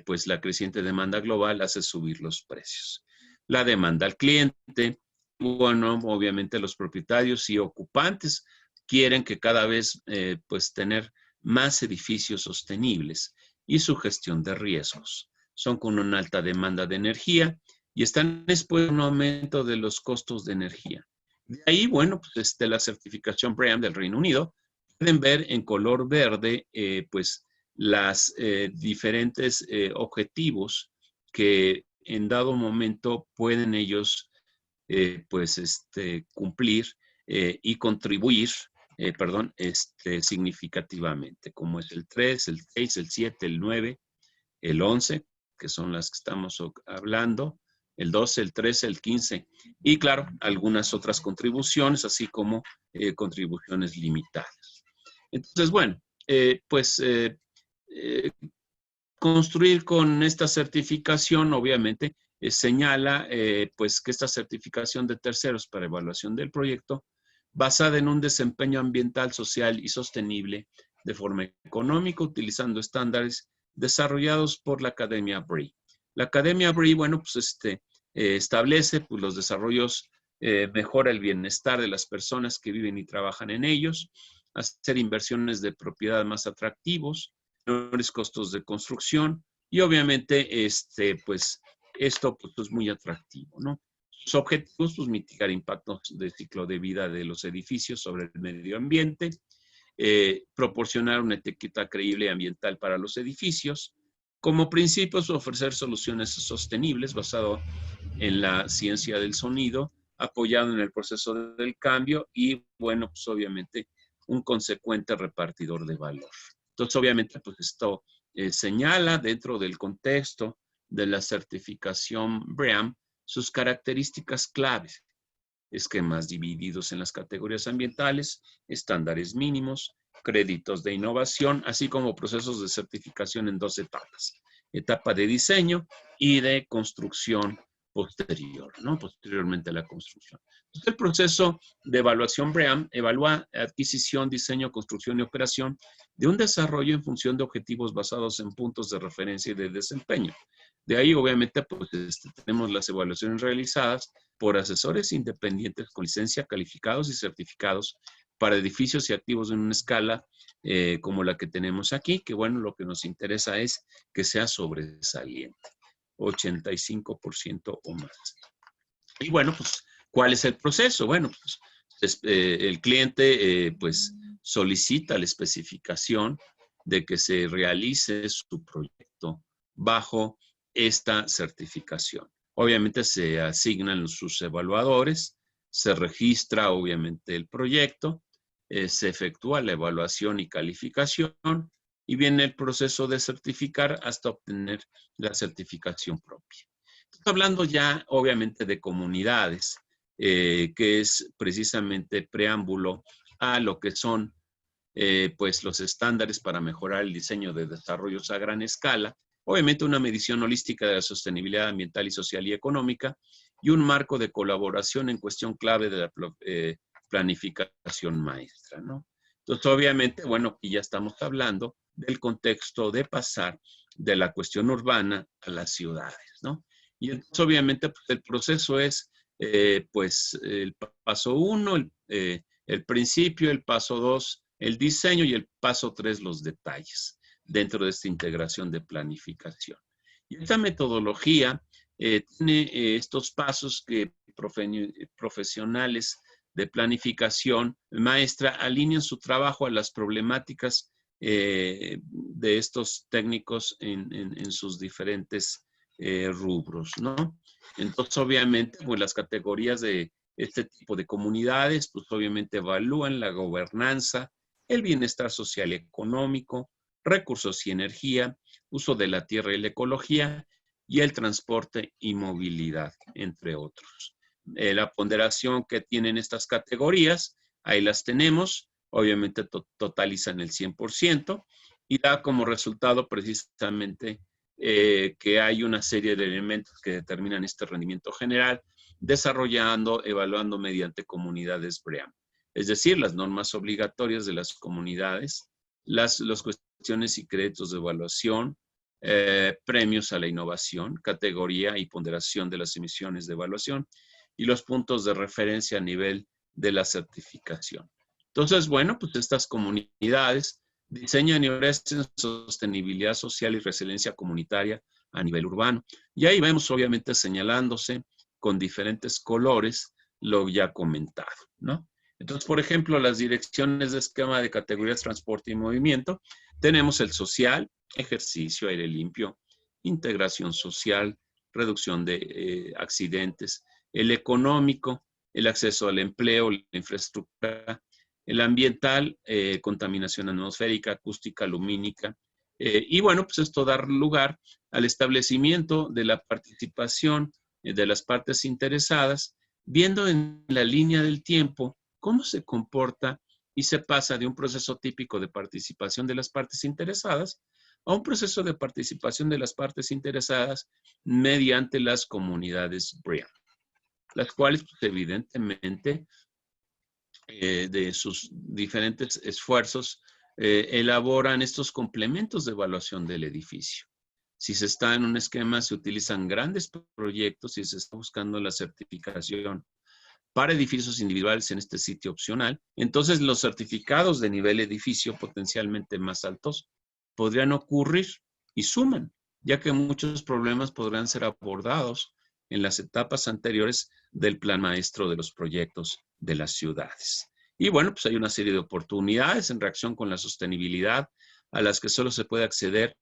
pues la creciente demanda global hace subir los precios. La demanda al cliente, bueno, obviamente los propietarios y ocupantes quieren que cada vez pues tener más edificios sostenibles y su gestión de riesgos. Son con una alta demanda de energía y están expuestos a un aumento de los costos de energía. De ahí, bueno, pues la certificación BREEAM del Reino Unido, pueden ver en color verde, pues las diferentes objetivos que en dado momento pueden ellos, pues cumplir y contribuir, significativamente, como es el 3, el 6, el 7, el 9, el 11, que son las que estamos hablando, el 12, el 13, el 15, y claro, algunas otras contribuciones, así como contribuciones limitadas. Entonces, bueno, construir con esta certificación, obviamente, señala pues que esta certificación de terceros para evaluación del proyecto basada en un desempeño ambiental, social y sostenible de forma económica, utilizando estándares desarrollados por la Academia BREE. La Academia BREE, bueno, pues establece pues, los desarrollos, mejora el bienestar de las personas que viven y trabajan en ellos, hacer inversiones de propiedad más atractivos, menores costos de construcción y obviamente pues esto pues, es muy atractivo, ¿no? Sus objetivos, pues mitigar impactos del ciclo de vida de los edificios sobre el medio ambiente, proporcionar una etiqueta creíble y ambiental para los edificios. Como principios, ofrecer soluciones sostenibles basado en la ciencia del sonido, apoyado en el proceso del cambio y, bueno, pues obviamente un consecuente repartidor de valor. Entonces, obviamente, pues esto señala dentro del contexto de la certificación BREEAM sus características claves: esquemas divididos en las categorías ambientales, estándares mínimos, créditos de innovación, así como procesos de certificación en 2 etapas: etapa de diseño y de construcción posterior, ¿no? Posteriormente a la construcción. Entonces, el proceso de evaluación BREEAM evalúa adquisición, diseño, construcción y operación de un desarrollo en función de objetivos basados en puntos de referencia y de desempeño. De ahí, obviamente, pues tenemos las evaluaciones realizadas por asesores independientes con licencia, calificados y certificados para edificios y activos en una escala como la que tenemos aquí, que bueno, lo que nos interesa es que sea sobresaliente, 85% o más. Y bueno, pues, ¿cuál es el proceso? Bueno, pues el cliente pues solicita la especificación de que se realice su proyecto bajo esta certificación. Obviamente se asignan sus evaluadores, se registra obviamente el proyecto, se efectúa la evaluación y calificación y viene el proceso de certificar hasta obtener la certificación propia. Estoy hablando ya obviamente de comunidades, que es precisamente preámbulo a lo que son pues los estándares para mejorar el diseño de desarrollos a gran escala, obviamente una medición holística de la sostenibilidad ambiental y social y económica, y un marco de colaboración en cuestión clave de la planificación maestra, ¿no? Entonces, obviamente, bueno, aquí ya estamos hablando del contexto de pasar de la cuestión urbana a las ciudades, ¿no? Y entonces, obviamente, pues, el proceso es, pues, el paso 1, el principio, el paso 2, el diseño y el paso 3, los detalles dentro de esta integración de planificación. Y esta metodología tiene estos pasos que profesionales de planificación maestra alinean su trabajo a las problemáticas de estos técnicos en sus diferentes rubros, ¿no? Entonces, obviamente, pues las categorías de este tipo de comunidades, pues obviamente evalúan la gobernanza, el bienestar social y económico, recursos y energía, uso de la tierra y la ecología, y el transporte y movilidad, entre otros. La ponderación que tienen estas categorías, ahí las tenemos, obviamente totalizan el 100% y da como resultado precisamente que hay una serie de elementos que determinan este rendimiento general, desarrollando, evaluando mediante comunidades BREEAM. Es decir, las normas obligatorias de las comunidades, las cuestiones y créditos de evaluación, premios a la innovación, categoría y ponderación de las emisiones de evaluación y los puntos de referencia a nivel de la certificación. Entonces, bueno, pues estas comunidades diseñan y ofrecen sostenibilidad social y resiliencia comunitaria a nivel urbano. Y ahí vemos obviamente señalándose con diferentes colores lo ya comentado, ¿no? Entonces, por ejemplo, las direcciones de esquema de categorías transporte y movimiento, tenemos el social, ejercicio, aire limpio, integración social, reducción de accidentes, el económico, el acceso al empleo, la infraestructura, el ambiental, contaminación atmosférica, acústica, lumínica, y bueno, pues esto da lugar al establecimiento de la participación de las partes interesadas, viendo en la línea del tiempo cómo se comporta y se pasa de un proceso típico de participación de las partes interesadas a un proceso de participación de las partes interesadas mediante las comunidades BREEAM, las cuales pues, evidentemente de sus diferentes esfuerzos elaboran estos complementos de evaluación del edificio. Si se está en un esquema, se utilizan grandes proyectos y se está buscando la certificación para edificios individuales en este sitio opcional. Entonces, los certificados de nivel edificio potencialmente más altos podrían ocurrir y suman, ya que muchos problemas podrán ser abordados en las etapas anteriores del plan maestro de los proyectos de las ciudades. Y bueno, pues hay una serie de oportunidades en reacción con la sostenibilidad a las que solo se puede acceder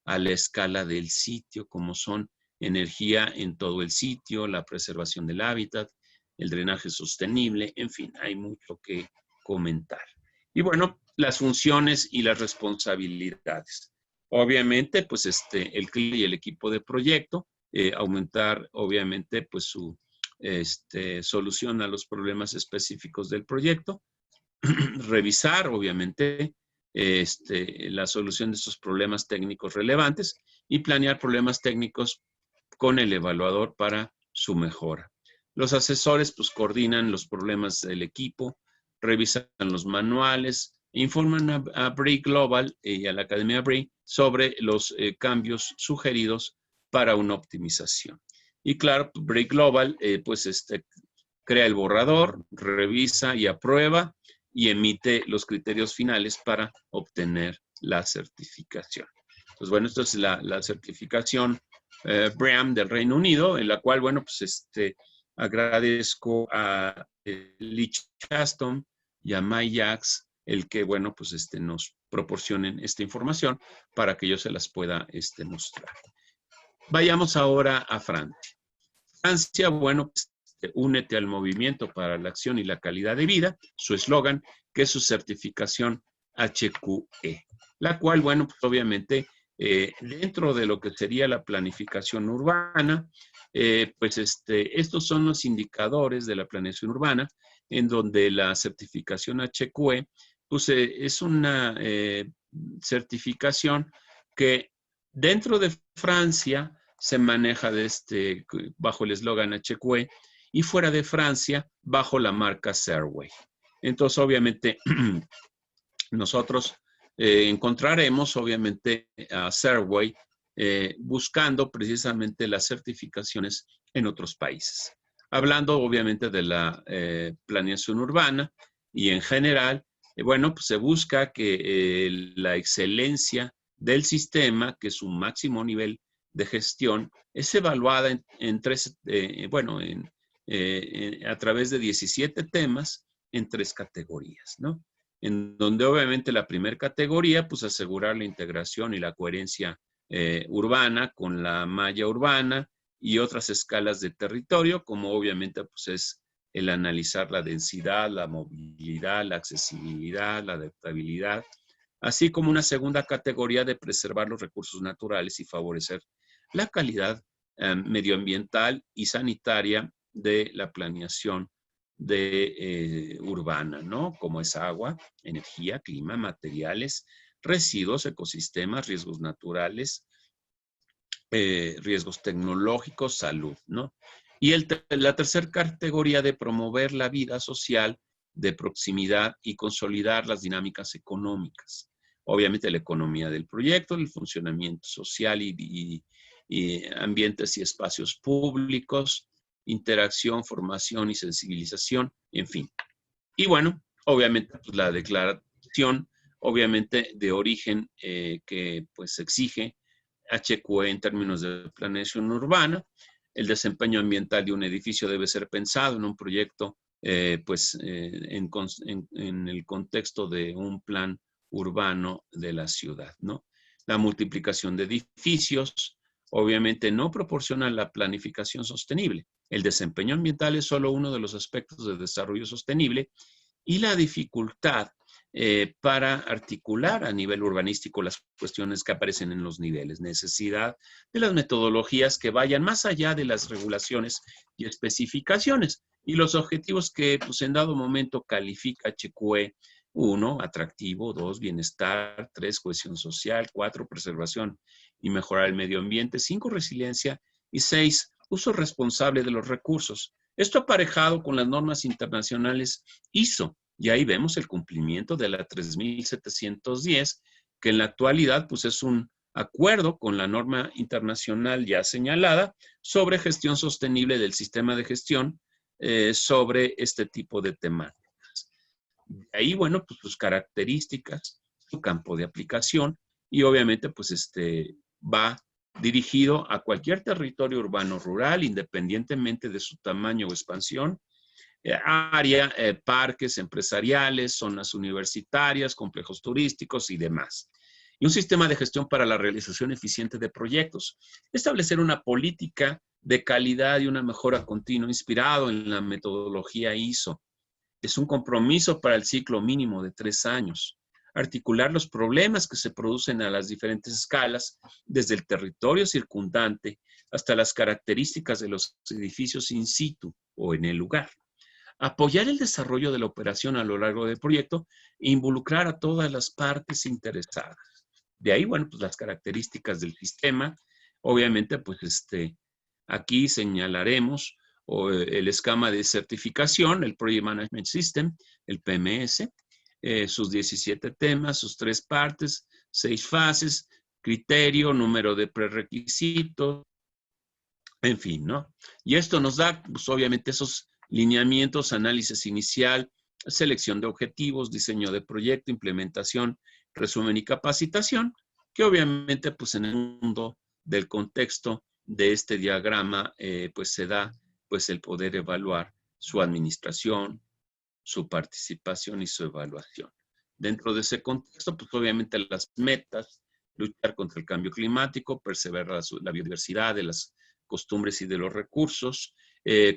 a la escala del sitio, como son energía en todo el sitio, la preservación del hábitat, el drenaje sostenible, en fin, hay mucho que comentar. Y bueno, las funciones y las responsabilidades. Obviamente, pues el cliente y el equipo de proyecto, aumentar obviamente pues su solución a los problemas específicos del proyecto, revisar obviamente la solución de estos problemas técnicos relevantes y planear problemas técnicos con el evaluador para su mejora. Los asesores pues coordinan los problemas del equipo, revisan los manuales, informan a BREE Global y a la Academia BREE sobre los cambios sugeridos para una optimización. Y claro, BREE Global crea el borrador, revisa y aprueba y emite los criterios finales para obtener la certificación. Pues bueno, esto es la certificación BREEAM del Reino Unido, en la cual, bueno, pues agradezco a Lee Chaston y a Mike Jacks el que, bueno, pues nos proporcionen esta información para que yo se las pueda mostrar. Vayamos ahora a Francia. Francia, bueno, pues, únete al movimiento para la acción y la calidad de vida, su eslogan, que es su certificación HQE, la cual, bueno, pues obviamente, dentro de lo que sería la planificación urbana, estos son los indicadores de la planeación urbana, en donde la certificación HQE, pues es una certificación que dentro de Francia se maneja bajo el eslogan HQE, y fuera de Francia, bajo la marca Serway. Entonces, obviamente, nosotros encontraremos, obviamente, a Serway buscando precisamente las certificaciones en otros países. Hablando, obviamente, de la planeación urbana y en general, bueno, pues se busca que la excelencia del sistema, que es un máximo nivel de gestión, es evaluada a través de 17 temas en 3 categorías, ¿no? En donde obviamente la primera categoría, pues asegurar la integración y la coherencia urbana con la malla urbana y otras escalas de territorio, como obviamente pues es el analizar la densidad, la movilidad, la accesibilidad, la adaptabilidad, así como una segunda categoría de preservar los recursos naturales y favorecer la calidad medioambiental y sanitaria de la planeación urbana, ¿no? Como es agua, energía, clima, materiales, residuos, ecosistemas, riesgos naturales, riesgos tecnológicos, salud, ¿no? Y la tercera categoría de promover la vida social de proximidad y consolidar las dinámicas económicas. Obviamente la economía del proyecto, el funcionamiento social y ambientes y espacios públicos, interacción, formación y sensibilización, en fin. Y bueno, obviamente pues, la declaración, obviamente de origen que pues exige HQE en términos de planeación urbana. El desempeño ambiental de un edificio debe ser pensado en un proyecto en el contexto de un plan urbano de la ciudad, ¿no? La multiplicación de edificios obviamente no proporciona la planificación sostenible. El desempeño ambiental es solo uno de los aspectos de desarrollo sostenible y la dificultad para articular a nivel urbanístico las cuestiones que aparecen en los niveles, necesidad de las metodologías que vayan más allá de las regulaciones y especificaciones y los objetivos que pues, en dado momento califica HQE 1, atractivo. 2, bienestar. 3, cohesión social. 4, preservación y mejorar el medio ambiente. 5, resiliencia. Y 6, uso responsable de los recursos. Esto aparejado con las normas internacionales ISO. Y ahí vemos el cumplimiento de la 3710, que en la actualidad pues es un acuerdo con la norma internacional ya señalada sobre gestión sostenible del sistema de gestión sobre este tipo de temáticas. De ahí, bueno, pues sus características, su campo de aplicación y obviamente pues va dirigido a cualquier territorio urbano o rural, independientemente de su tamaño o expansión, área, parques empresariales, zonas universitarias, complejos turísticos y demás. Y un sistema de gestión para la realización eficiente de proyectos. Establecer una política de calidad y una mejora continua inspirado en la metodología ISO. Es un compromiso para el ciclo mínimo de 3 años. Articular los problemas que se producen a las diferentes escalas, desde el territorio circundante hasta las características de los edificios in situ o en el lugar. Apoyar el desarrollo de la operación a lo largo del proyecto e involucrar a todas las partes interesadas. De ahí, bueno, pues las características del sistema. Obviamente, pues aquí señalaremos el esquema de certificación, el Project Management System, el PMS, sus 17 temas, sus 3 partes, 6 fases, criterio, número de prerequisitos, en fin, ¿no? Y esto nos da, pues obviamente, esos lineamientos, análisis inicial, selección de objetivos, diseño de proyecto, implementación, resumen y capacitación, que obviamente pues en el mundo del contexto de este diagrama pues se da pues el poder evaluar su administración, su participación y su evaluación. Dentro de ese contexto pues obviamente las metas, luchar contra el cambio climático, preservar la biodiversidad de las costumbres y de los recursos,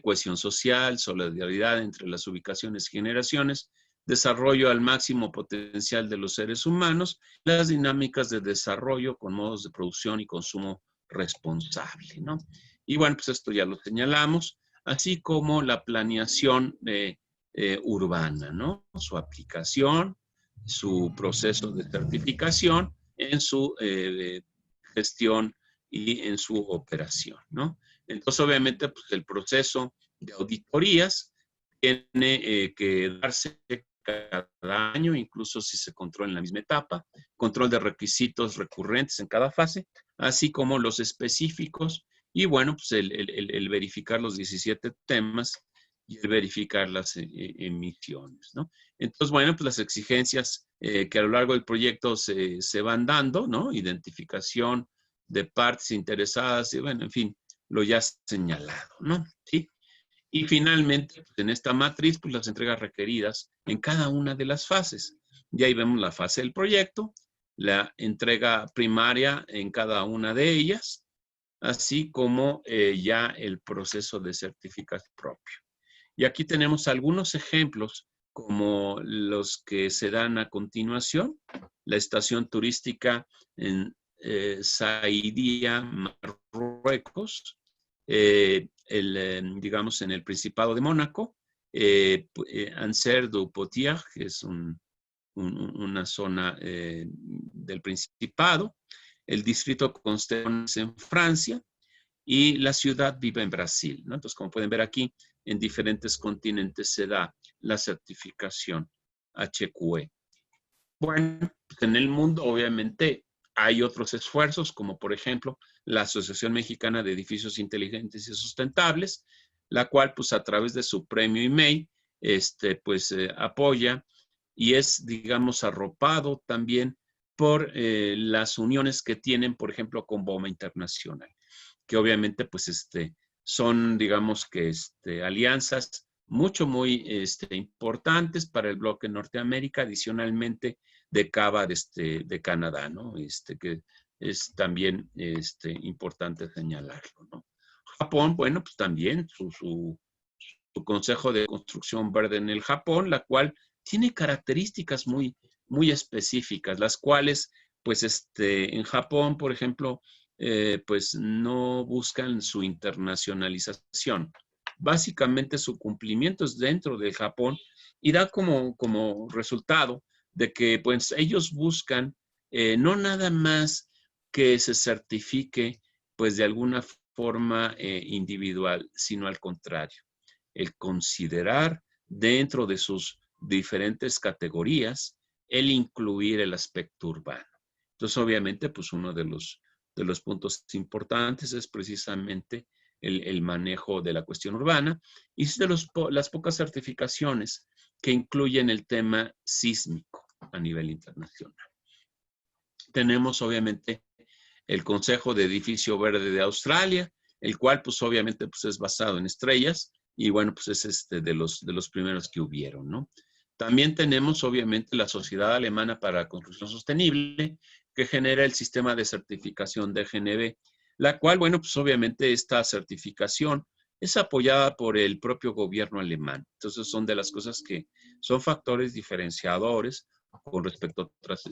cohesión social, solidaridad entre las ubicaciones y generaciones, desarrollo al máximo potencial de los seres humanos, las dinámicas de desarrollo con modos de producción y consumo responsable, ¿no? Y bueno, pues esto ya lo señalamos, así como la planeación urbana, ¿no? Su aplicación, su proceso de certificación en su gestión y en su operación, ¿no? Entonces, obviamente, pues el proceso de auditorías tiene que darse cada año, incluso si se controla en la misma etapa, control de requisitos recurrentes en cada fase, así como los específicos, y bueno, pues el verificar los 17 temas y el verificar las emisiones, ¿no? Entonces, bueno, pues las exigencias que a lo largo del proyecto se van dando, ¿no? Identificación de partes interesadas, y bueno, en fin, lo ya señalado, ¿no? ¿Sí? Y finalmente, pues en esta matriz, pues las entregas requeridas en cada una de las fases. Y ahí vemos la fase del proyecto, la entrega primaria en cada una de ellas, así como ya el proceso de certificación propio. Y aquí tenemos algunos ejemplos como los que se dan a continuación. La estación turística en Saidía, Marruecos, digamos en el Principado de Mónaco, Anser du Potier, que es una zona del Principado, el distrito Constance en Francia y la ciudad Viva en Brasil, ¿no? Entonces, como pueden ver aquí, en diferentes continentes se da la certificación HQE. Bueno, pues en el mundo obviamente hay otros esfuerzos, como por ejemplo la Asociación Mexicana de Edificios Inteligentes y Sustentables, la cual pues a través de su premio IMEI, apoya y es, digamos, arropado también por las uniones que tienen, por ejemplo, con BOMA Internacional, que obviamente pues son, digamos que alianzas muy importantes para el bloque Norteamérica, adicionalmente de CABA de Canadá, ¿no? Que es también importante señalarlo, ¿no? Japón, bueno, pues también su Consejo de Construcción Verde en el Japón, la cual tiene características muy específicas, las cuales, pues, en Japón, por ejemplo, pues no buscan su internacionalización. Básicamente su cumplimiento es dentro de Japón y da como resultado de que pues ellos buscan no nada más que se certifique pues de alguna forma individual, sino al contrario, el considerar dentro de sus diferentes categorías el incluir el aspecto urbano. Entonces, obviamente, pues uno de los puntos importantes es precisamente el manejo de la cuestión urbana y de las pocas certificaciones que incluyen el tema sísmico a nivel internacional. Tenemos, obviamente, el Consejo de Edificio Verde de Australia, el cual, pues, obviamente, pues, es basado en estrellas y, bueno, pues, es de los primeros que hubieron, ¿no? También tenemos, obviamente, la Sociedad Alemana para la Construcción Sostenible, que genera el sistema de certificación de DGNB, la cual, bueno, pues, obviamente, esta certificación es apoyada por el propio gobierno alemán. Entonces, son de las cosas que son factores diferenciadores con respecto a otras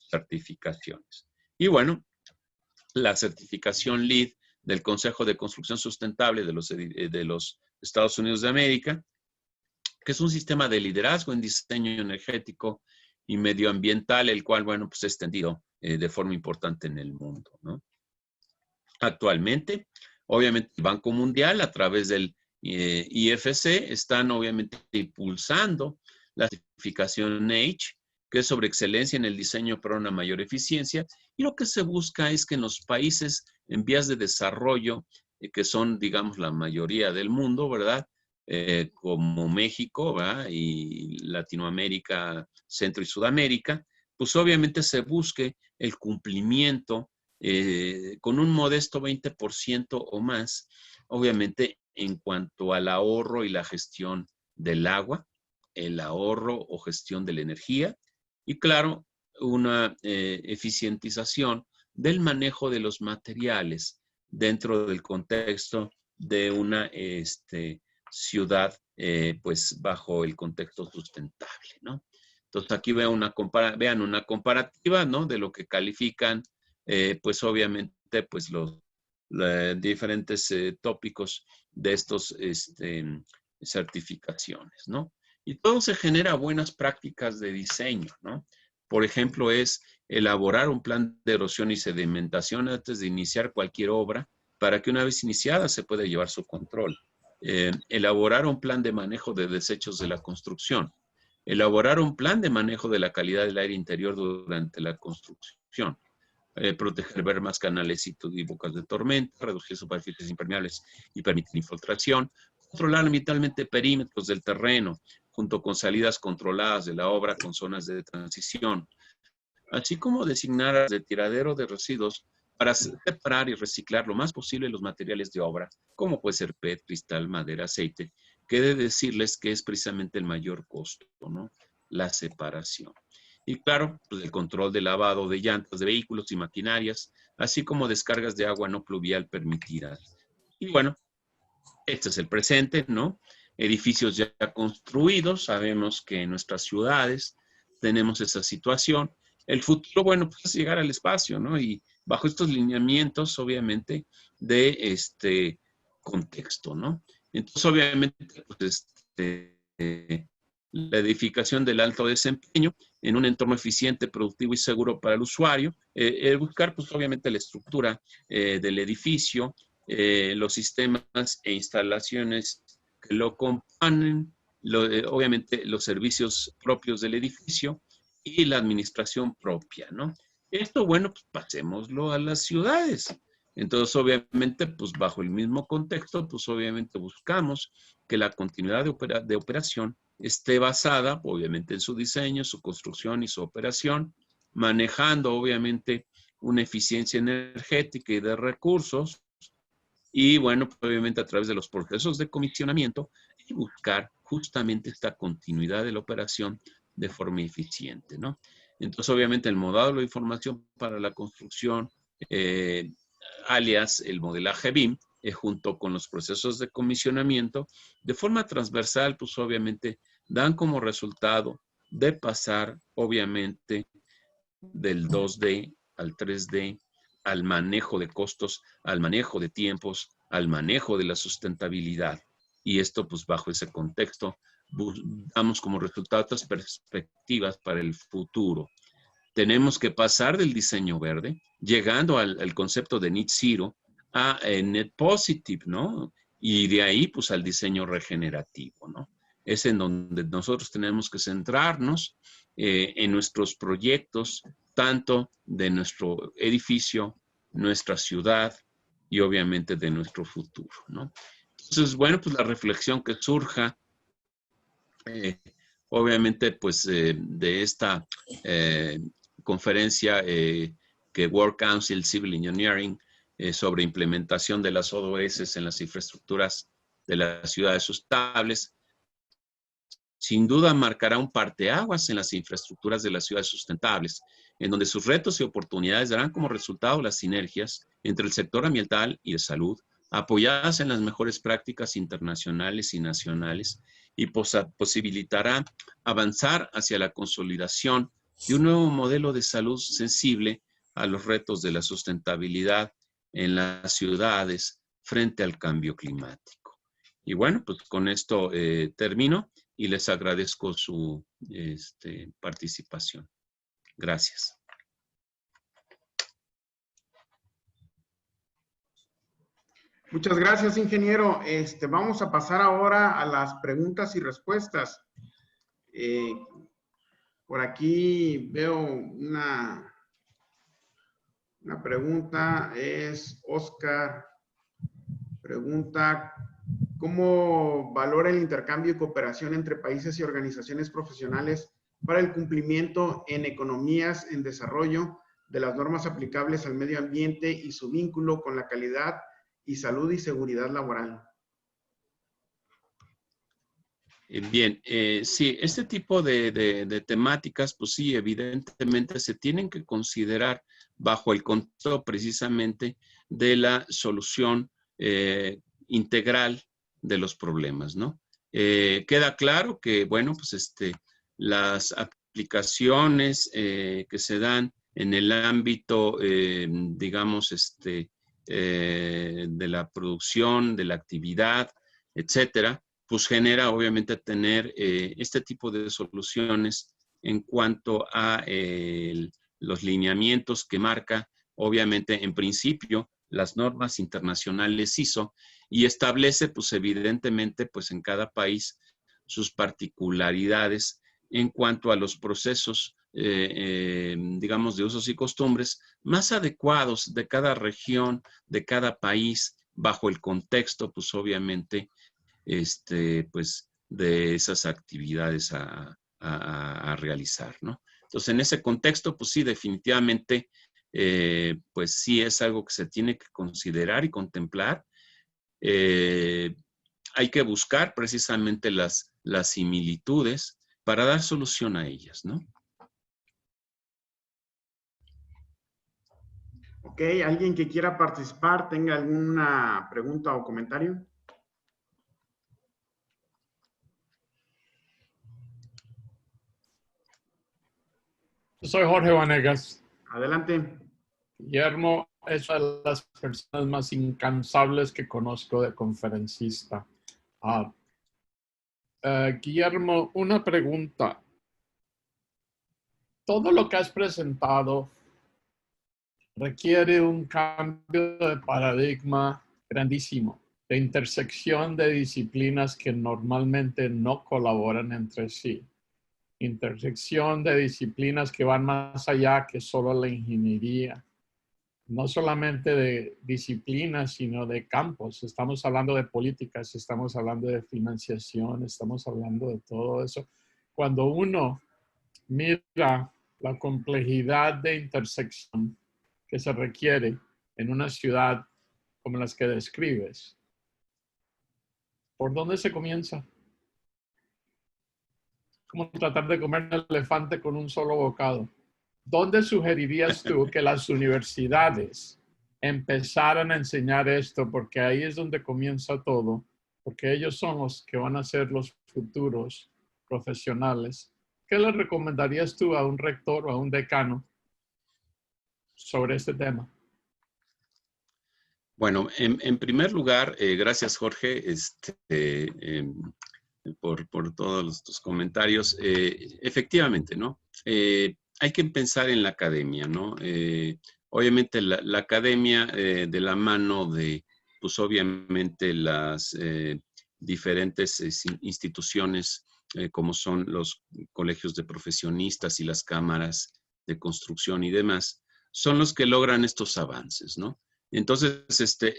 certificaciones. Y, bueno, la certificación LEED del Consejo de Construcción Sustentable de los Estados Unidos de América, que es un sistema de liderazgo en diseño energético y medioambiental, el cual, bueno, pues es extendido de forma importante en el mundo, ¿no? Actualmente, obviamente, el Banco Mundial, a través del IFC, están obviamente impulsando la certificación NAGE, que es sobre excelencia en el diseño para una mayor eficiencia, y lo que se busca es que en los países en vías de desarrollo, que son, digamos, la mayoría del mundo, ¿verdad? Como México, ¿verdad? Y Latinoamérica, Centro y Sudamérica, pues obviamente se busque el cumplimiento con un modesto 20% o más, obviamente en cuanto al ahorro y la gestión del agua, el ahorro o gestión de la energía y, claro, una eficientización del manejo de los materiales dentro del contexto de una ciudad, pues bajo el contexto sustentable, ¿no? Entonces aquí vean una comparativa, ¿no? De lo que califican, pues obviamente, pues los diferentes tópicos de estos certificaciones, ¿no? Y todo se genera buenas prácticas de diseño, ¿no? Por ejemplo, es elaborar un plan de erosión y sedimentación antes de iniciar cualquier obra para que una vez iniciada se pueda llevar su control. Elaborar un plan de manejo de desechos de la construcción. Elaborar un plan de manejo de la calidad del aire interior durante la construcción. Proteger bermas, canales y bocas de tormenta, reducir superficies impermeables y permitir infiltración, controlar ambientalmente perímetros del terreno, junto con salidas controladas de la obra con zonas de transición, así como designar áreas de tiradero de residuos para separar y reciclar lo más posible los materiales de obra, como puede ser PET, cristal, madera, aceite, que he de decirles que es precisamente el mayor costo, ¿no? La separación. Y claro, pues el control de lavado de llantas de vehículos y maquinarias, así como descargas de agua no pluvial permitidas. Y bueno, este es el presente, ¿no? Edificios ya construidos, sabemos que en nuestras ciudades tenemos esa situación. El futuro, bueno, pues es llegar al espacio, ¿no? Y bajo estos lineamientos, obviamente, de este contexto, ¿no? Entonces, obviamente, pues la edificación del alto desempeño en un entorno eficiente, productivo y seguro para el usuario, buscar, pues, obviamente, la estructura del edificio, los sistemas e instalaciones que lo componen, obviamente los servicios propios del edificio y la administración propia, ¿no? Esto, bueno, pues pasémoslo a las ciudades. Entonces, obviamente, pues bajo el mismo contexto, pues obviamente buscamos que la continuidad de operación esté basada, obviamente, en su diseño, su construcción y su operación, manejando, obviamente, una eficiencia energética y de recursos, y bueno, pues, obviamente a través de los procesos de comisionamiento y buscar justamente esta continuidad de la operación de forma eficiente, ¿no? Entonces, obviamente el modelo de información para la construcción, alias el modelaje BIM, junto con los procesos de comisionamiento, de forma transversal, pues obviamente dan como resultado de pasar, obviamente, del 2D al 3D, al manejo de costos, al manejo de tiempos, al manejo de la sustentabilidad. Y esto, pues, bajo ese contexto, damos como resultado otras perspectivas para el futuro. Tenemos que pasar del diseño verde, llegando al concepto de Net Zero, a Net Positive, ¿no? Y de ahí, pues, al diseño regenerativo, ¿no? Es en donde nosotros tenemos que centrarnos en nuestros proyectos, tanto de nuestro edificio, nuestra ciudad y obviamente de nuestro futuro, ¿no? Entonces, bueno, pues la reflexión que surja, obviamente, pues de esta conferencia que World Council Civil Engineering sobre implementación de las ODS en las infraestructuras de las ciudades sustentables, sin duda marcará un parteaguas en las infraestructuras de las ciudades sustentables, en donde sus retos y oportunidades darán como resultado las sinergias entre el sector ambiental y de salud, apoyadas en las mejores prácticas internacionales y nacionales, y posibilitará avanzar hacia la consolidación de un nuevo modelo de salud sensible a los retos de la sustentabilidad en las ciudades frente al cambio climático. Y bueno, pues con esto termino y les agradezco su participación. Gracias. Muchas gracias, ingeniero. Vamos a pasar ahora a las preguntas y respuestas. Por aquí veo una pregunta. Es Oscar. Pregunta, ¿cómo valora el intercambio y cooperación entre países y organizaciones profesionales para el cumplimiento en economías en desarrollo de las normas aplicables al medio ambiente y su vínculo con la calidad y salud y seguridad laboral? Bien, sí, este tipo de temáticas, pues sí, evidentemente se tienen que considerar bajo el contexto precisamente de la solución integral de los problemas, ¿no? Queda claro que, bueno, pues las aplicaciones que se dan en el ámbito, digamos, de la producción, de la actividad, etcétera, pues genera obviamente tener este tipo de soluciones en cuanto a los lineamientos que marca, obviamente, en principio, las normas internacionales ISO y establece, pues evidentemente, pues en cada país sus particularidades en cuanto a los procesos, digamos, de usos y costumbres más adecuados de cada región, de cada país, bajo el contexto, pues obviamente, pues de esas actividades a realizar, ¿no? Entonces, en ese contexto, pues sí, definitivamente, pues sí es algo que se tiene que considerar y contemplar. Hay que buscar precisamente las similitudes para dar solución a ellas, ¿no? Ok, ¿alguien que quiera participar, tenga alguna pregunta o comentario? Soy Jorge Vanegas. Adelante. Guillermo es una de las personas más incansables que conozco de conferencista. Guillermo, una pregunta. Todo lo que has presentado requiere un cambio de paradigma grandísimo, de intersección de disciplinas que normalmente no colaboran entre sí. Intersección de disciplinas que van más allá que solo la ingeniería. No solamente de disciplinas, sino de campos. Estamos hablando de políticas, estamos hablando de financiación, estamos hablando de todo eso. Cuando uno mira la complejidad de intersección que se requiere en una ciudad como las que describes, ¿por dónde se comienza? Como tratar de comer un elefante con un solo bocado. ¿Dónde sugerirías tú que las universidades empezaran a enseñar esto? Porque ahí es donde comienza todo, porque ellos son los que van a ser los futuros profesionales. ¿Qué le recomendarías tú a un rector o a un decano sobre este tema? Bueno, en primer lugar, gracias Jorge, por todos tus comentarios. Efectivamente, ¿no? Hay que pensar en la academia, ¿no? Obviamente la academia de la mano de, pues obviamente las diferentes instituciones como son los colegios de profesionistas y las cámaras de construcción y demás, son los que logran estos avances, ¿no? Entonces,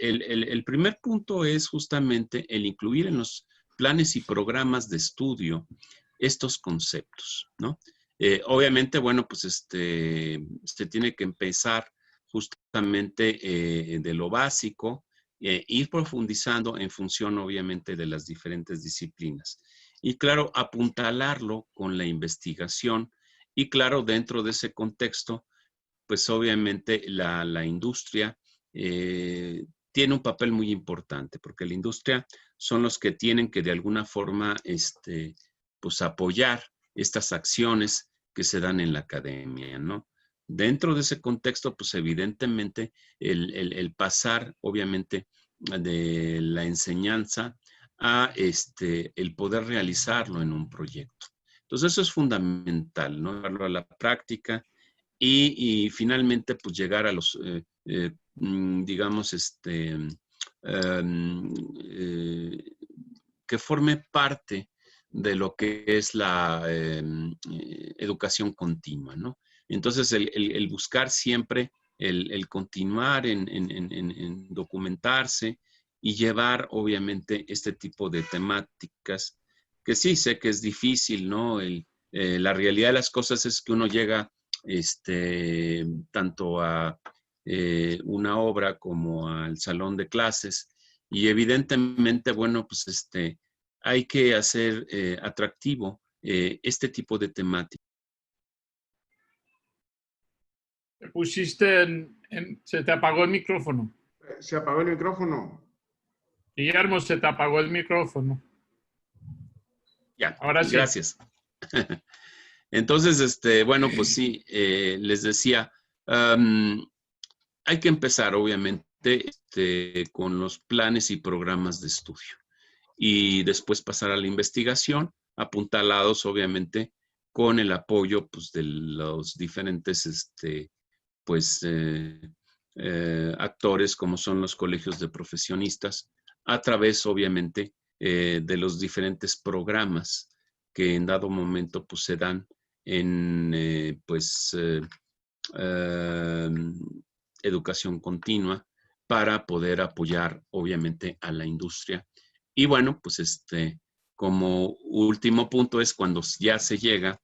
el primer punto es justamente el incluir en los planes y programas de estudio estos conceptos, ¿no? Obviamente, bueno, pues se tiene que empezar justamente de lo básico, ir profundizando en función, obviamente, de las diferentes disciplinas. Y claro, apuntalarlo con la investigación y claro, dentro de ese contexto, pues obviamente la industria tiene un papel muy importante, porque la industria son los que tienen que de alguna forma pues apoyar estas acciones que se dan en la academia, ¿no? Dentro de ese contexto, pues evidentemente el pasar, obviamente, de la enseñanza a el poder realizarlo en un proyecto. Entonces eso es fundamental, ¿no? Llevarlo a la práctica y finalmente pues llegar a los, digamos, que forme parte de lo que es la educación continua, ¿no? Entonces, el buscar siempre, el continuar en documentarse y llevar, obviamente, este tipo de temáticas, que sí sé que es difícil, ¿no? La realidad de las cosas es que uno llega tanto a una obra como al salón de clases y evidentemente, bueno, pues hay que hacer atractivo este tipo de temática. Te pusiste se te apagó el micrófono. Se apagó el micrófono. Guillermo, se te apagó el micrófono. Ya, Ahora sí. gracias. Entonces, bueno, pues sí, les decía, hay que empezar, obviamente, con los planes y programas de estudio. Y después pasar a la investigación, apuntalados, obviamente, con el apoyo pues, de los diferentes pues, actores, como son los colegios de profesionistas, a través, obviamente, de los diferentes programas que en dado momento pues, se dan en educación continua para poder apoyar, obviamente, a la industria. Y bueno, pues como último punto es cuando ya se llega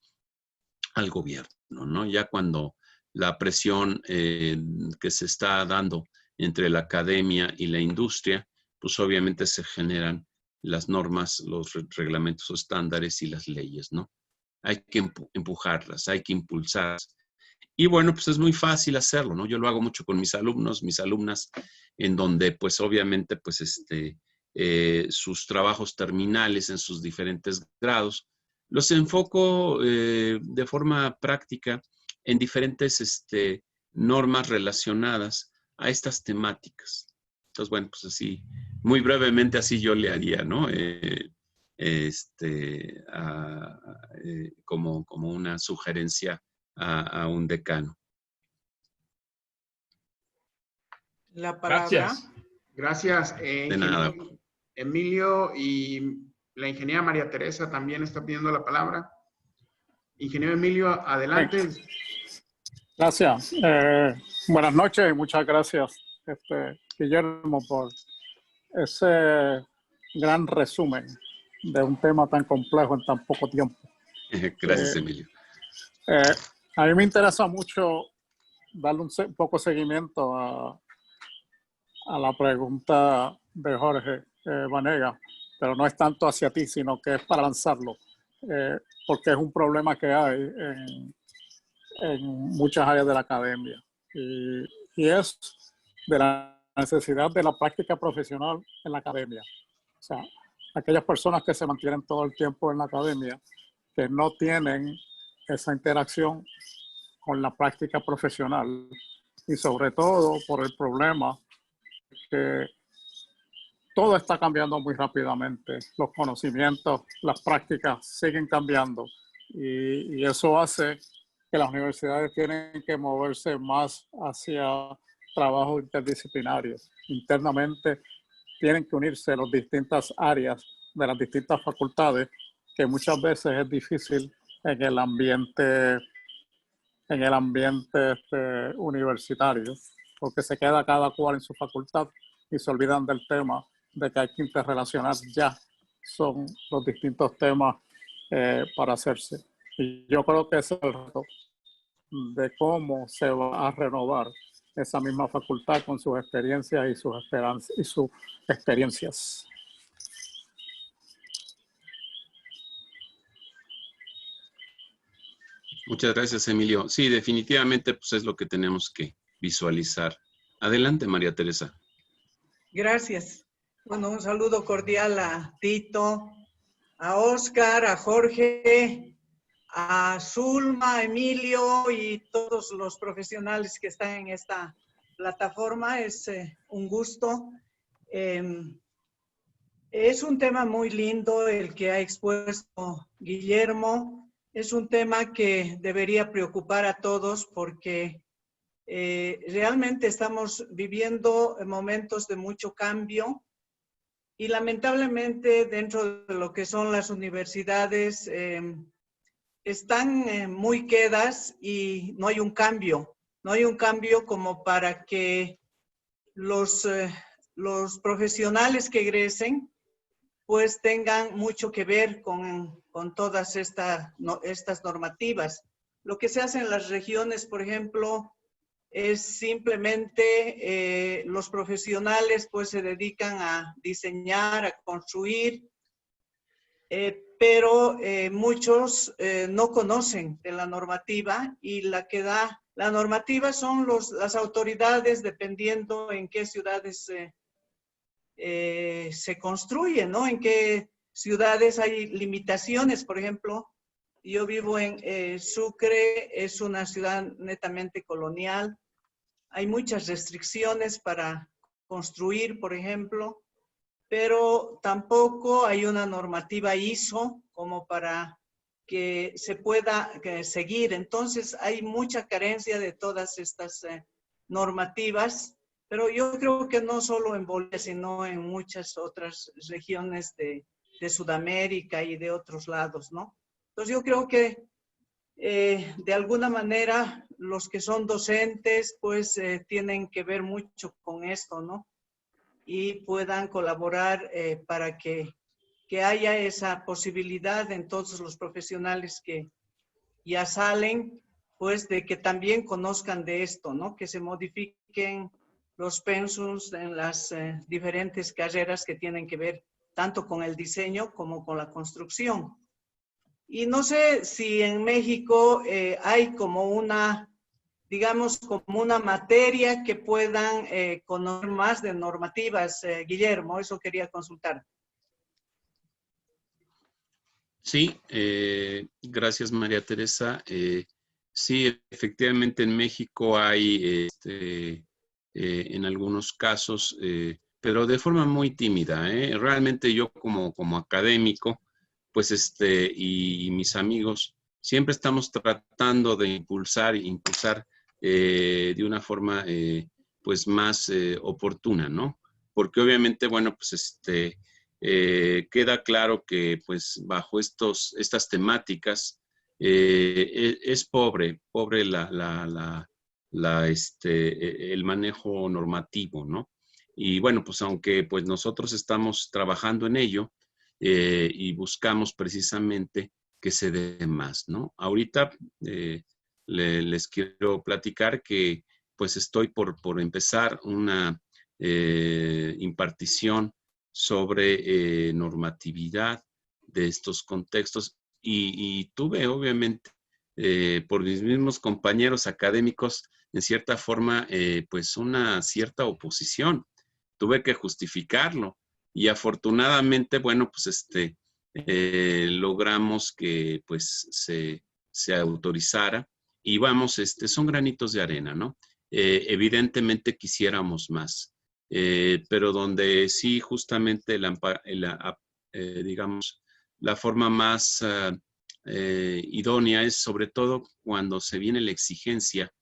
al gobierno, ¿no? Ya cuando la presión que se está dando entre la academia y la industria, pues obviamente se generan las normas, los reglamentos o estándares y las leyes, ¿no? Hay que empujarlas, hay que impulsarlas. Y bueno, pues es muy fácil hacerlo, ¿no? Yo lo hago mucho con mis alumnos, mis alumnas, en donde pues obviamente pues sus trabajos terminales en sus diferentes grados, los enfoco de forma práctica en diferentes normas relacionadas a estas temáticas. Entonces, bueno, pues así, muy brevemente así yo le haría, ¿no? Como una sugerencia a un decano. La palabra. Gracias. De nada. Emilio y la ingeniera María Teresa también está pidiendo la palabra. Ingeniero Emilio, adelante. Gracias. Buenas noches y muchas gracias, Guillermo, por ese gran resumen de un tema tan complejo en tan poco tiempo. Gracias, Emilio. A mí me interesa mucho darle un poco seguimiento a la pregunta de Jorge Vanega, pero no es tanto hacia ti, sino que es para lanzarlo, porque es un problema que hay en muchas áreas de la academia y es de la necesidad de la práctica profesional en la academia. O sea, aquellas personas que se mantienen todo el tiempo en la academia, que no tienen esa interacción con la práctica profesional y sobre todo por el problema que todo está cambiando muy rápidamente. Los conocimientos, las prácticas siguen cambiando y eso hace que las universidades tienen que moverse más hacia trabajo interdisciplinario. Internamente tienen que unirse las distintas áreas de las distintas facultades, que muchas veces es difícil en el ambiente universitario, porque se queda cada cual en su facultad y se olvidan del tema de que hay que interrelacionar ya son los distintos temas para hacerse. Y yo creo que ese es el reto de cómo se va a renovar esa misma facultad con sus experiencias y sus esperanzas y sus experiencias. Muchas gracias, Emilio. Sí, definitivamente pues es lo que tenemos que visualizar. Adelante, María Teresa. Gracias. Bueno, un saludo cordial a Tito, a Oscar, a Jorge, a Zulma, a Emilio y todos los profesionales que están en esta plataforma. Es un gusto. Es un tema muy lindo el que ha expuesto Guillermo. Es un tema que debería preocupar a todos porque realmente estamos viviendo momentos de mucho cambio y lamentablemente dentro de lo que son las universidades están muy quedas y no hay un cambio. No hay un cambio como para que los profesionales que egresen pues tengan mucho que ver con todas estas normativas. Lo que se hace en las regiones, por ejemplo, es simplemente los profesionales pues se dedican a diseñar, a construir, pero muchos no conocen de la normativa y la que da la normativa son las autoridades dependiendo en qué ciudades se construye, ¿no? En qué ciudades hay limitaciones. Por ejemplo, yo vivo en Sucre, es una ciudad netamente colonial. Hay muchas restricciones para construir, por ejemplo, pero tampoco hay una normativa ISO como para que se pueda seguir. Entonces, hay mucha carencia de todas estas normativas. Pero yo creo que no solo en Bolivia, sino en muchas otras regiones de Sudamérica y de otros lados, ¿no? Entonces yo creo que de alguna manera los que son docentes pues tienen que ver mucho con esto, ¿no? Y puedan colaborar para que haya esa posibilidad en todos los profesionales que ya salen, pues de que también conozcan de esto, ¿no? Que se modifiquen los pensums en las diferentes carreras que tienen que ver tanto con el diseño como con la construcción. Y no sé si en México hay como una, digamos, como una materia que puedan conocer más de normativas. Guillermo, eso quería consultar. Sí, gracias, María Teresa. Sí, efectivamente en México hay en algunos casos, pero de forma muy tímida. Realmente yo como académico, pues y mis amigos, siempre estamos tratando de impulsar de una forma pues más oportuna, ¿no? Porque obviamente, bueno, pues queda claro que pues bajo estas temáticas es pobre el manejo normativo, ¿no? Y bueno, pues aunque pues nosotros estamos trabajando en ello y buscamos precisamente que se dé más, ¿no? Ahorita les quiero platicar que pues estoy por empezar una impartición sobre normatividad de estos contextos y tuve obviamente por mis mismos compañeros académicos en cierta forma pues una cierta oposición. Tuve que justificarlo y afortunadamente, bueno, pues logramos que pues se autorizara y vamos, son granitos de arena, ¿no? Evidentemente quisiéramos más. pero donde sí justamente digamos, la forma más idónea es sobre todo cuando se viene la exigencia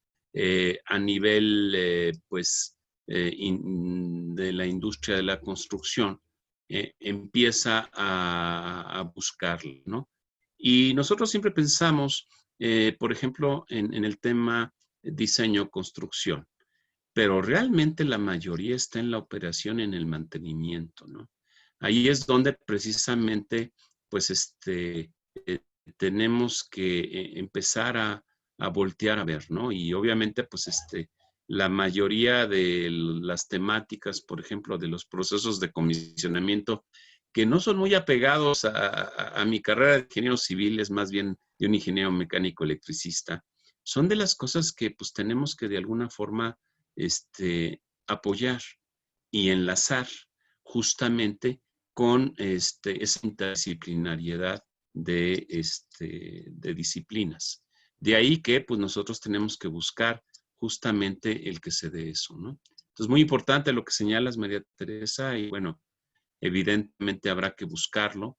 a nivel pues, de la industria de la construcción, empieza a buscarlo, ¿no? Y nosotros siempre pensamos, por ejemplo, en el tema diseño-construcción, pero realmente la mayoría está en la operación, en el mantenimiento, ¿no? Ahí es donde precisamente, pues, tenemos que empezar a voltear a ver, ¿no? Y obviamente, pues, la mayoría de las temáticas, por ejemplo, de los procesos de comisionamiento, que no son muy apegados a mi carrera de ingeniero civil, es más bien de un ingeniero mecánico electricista, son de las cosas que, pues, tenemos que de alguna forma apoyar y enlazar justamente con esa interdisciplinariedad de disciplinas. De ahí que pues nosotros tenemos que buscar justamente el que se dé eso, ¿no? Entonces, muy importante lo que señalas, María Teresa, y bueno, evidentemente habrá que buscarlo,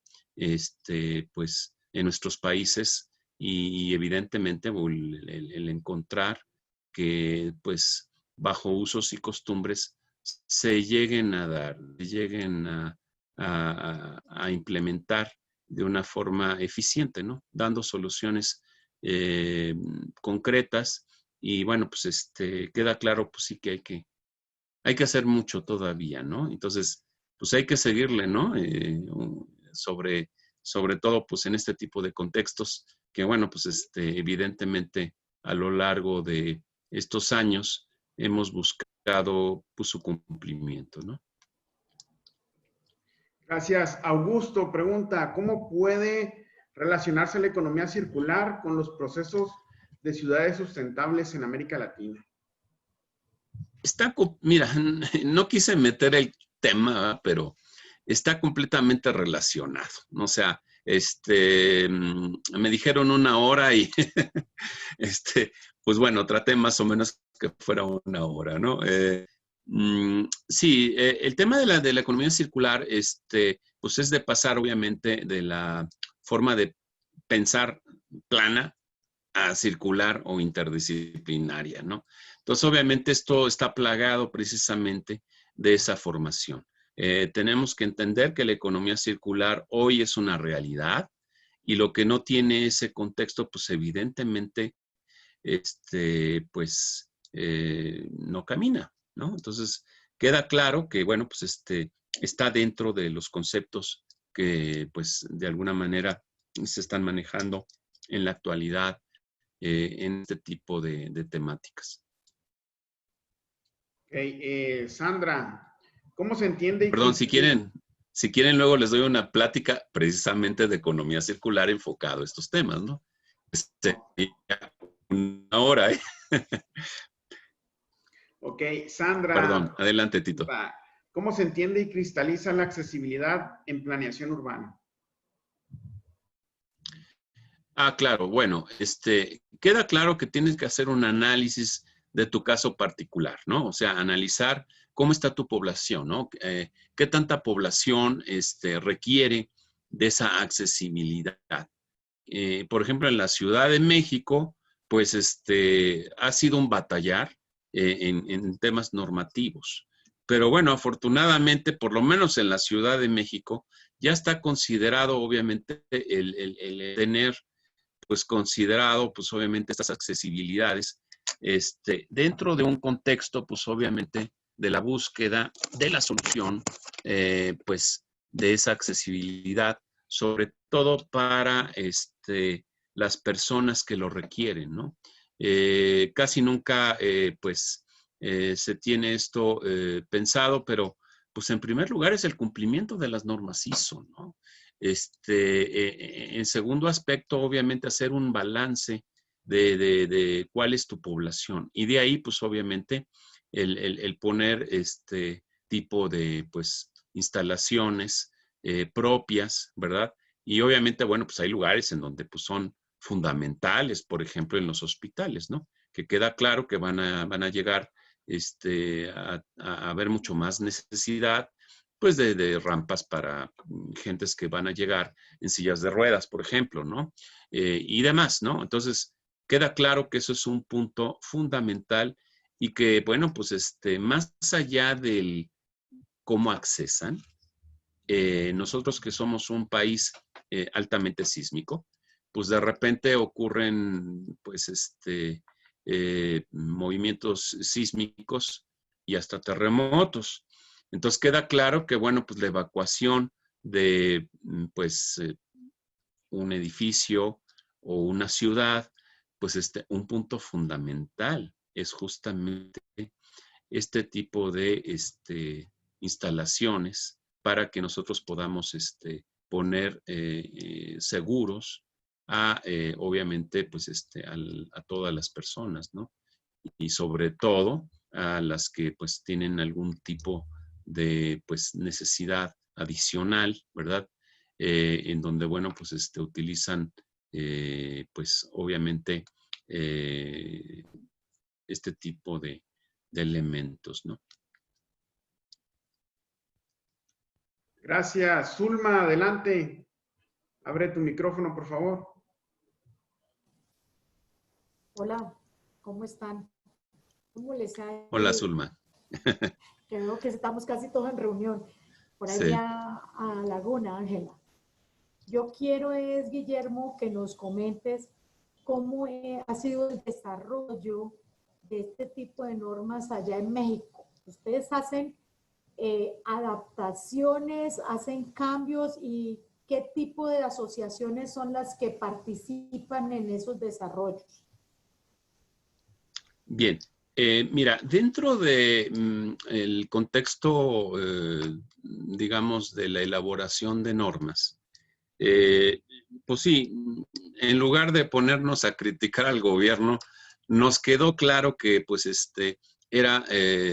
pues, en nuestros países y evidentemente el encontrar que, pues, bajo usos y costumbres se lleguen a dar, se lleguen a implementar de una forma eficiente, ¿no? Dando soluciones concretas y bueno, pues queda claro, pues sí que hay que hacer mucho todavía, ¿no? Entonces, pues hay que seguirle, ¿no? Sobre todo, pues en este tipo de contextos que, bueno, pues evidentemente a lo largo de estos años hemos buscado pues, su cumplimiento, ¿no? Gracias. Augusto pregunta, ¿cómo puede relacionarse la economía circular con los procesos de ciudades sustentables en América Latina? Mira, no quise meter el tema, pero está completamente relacionado, ¿no? O sea, me dijeron 1 hora y, pues bueno, traté más o menos que fuera 1 hora, ¿no? Sí, el tema de la economía circular, pues es de pasar, obviamente, de la forma de pensar plana a circular o interdisciplinaria, ¿no? Entonces, obviamente, esto está plagado precisamente de esa formación. Tenemos que entender que la economía circular hoy es una realidad y lo que no tiene ese contexto, pues evidentemente, pues no camina, ¿no? Entonces, queda claro que, bueno, pues está dentro de los conceptos que, pues, de alguna manera se están manejando en la actualidad en este tipo de temáticas. Okay, Sandra, ¿cómo se entiende? Perdón, si quieren luego les doy una plática precisamente de economía circular enfocado a estos temas, ¿no? 1 hora, ¿eh? Ok, Sandra. Perdón, adelante, Tito. ¿Cómo se entiende y cristaliza la accesibilidad en planeación urbana? Claro, bueno, queda claro que tienes que hacer un análisis de tu caso particular, ¿no? O sea, analizar cómo está tu población, ¿no? ¿Qué tanta población requiere de esa accesibilidad? Por ejemplo, en la Ciudad de México, pues ha sido un batallar en temas normativos. Pero bueno, afortunadamente, por lo menos en la Ciudad de México, ya está considerado, obviamente, el tener pues considerado, pues obviamente estas accesibilidades, dentro de un contexto, pues obviamente de la búsqueda de la solución, pues de esa accesibilidad, sobre todo para las personas que lo requieren, ¿no? Casi nunca, pues, se tiene esto pensado, pero pues en primer lugar es el cumplimiento de las normas ISO, ¿no? En segundo aspecto, obviamente, hacer un balance de cuál es tu población. Y de ahí, pues, obviamente, el poner este tipo de, pues, instalaciones propias, ¿verdad? Y obviamente, bueno, pues hay lugares en donde, pues, son fundamentales, por ejemplo, en los hospitales, ¿no? Que queda claro que van a llegar haber mucho más necesidad, pues de rampas para gentes que van a llegar en sillas de ruedas, por ejemplo, ¿no? Y demás, ¿no? Entonces, queda claro que eso es un punto fundamental y que, bueno, pues más allá del cómo accesan, nosotros que somos un país altamente sísmico, pues de repente ocurren, pues, movimientos sísmicos y hasta terremotos. Entonces queda claro que, bueno, pues la evacuación de, pues, un edificio o una ciudad, pues un punto fundamental es justamente este tipo de instalaciones para que nosotros podamos poner seguros a, obviamente, pues a todas las personas, ¿no? Y sobre todo a las que pues tienen algún tipo de pues necesidad adicional, ¿verdad? En donde, bueno, pues utilizan pues obviamente este tipo de elementos, ¿no? Gracias. Zulma, adelante. Abre tu micrófono, por favor. Hola, ¿cómo están? ¿Cómo les ha ido? Hola, Zulma. Creo que estamos casi todos en reunión. Por ahí Sí. a Laguna, Ángela. Yo quiero Guillermo, que nos comentes cómo ha sido el desarrollo de este tipo de normas allá en México. Ustedes hacen adaptaciones, hacen cambios y qué tipo de asociaciones son las que participan en esos desarrollos. Bien, mira, dentro de el contexto, digamos, de la elaboración de normas, pues sí, en lugar de ponernos a criticar al gobierno, nos quedó claro que pues era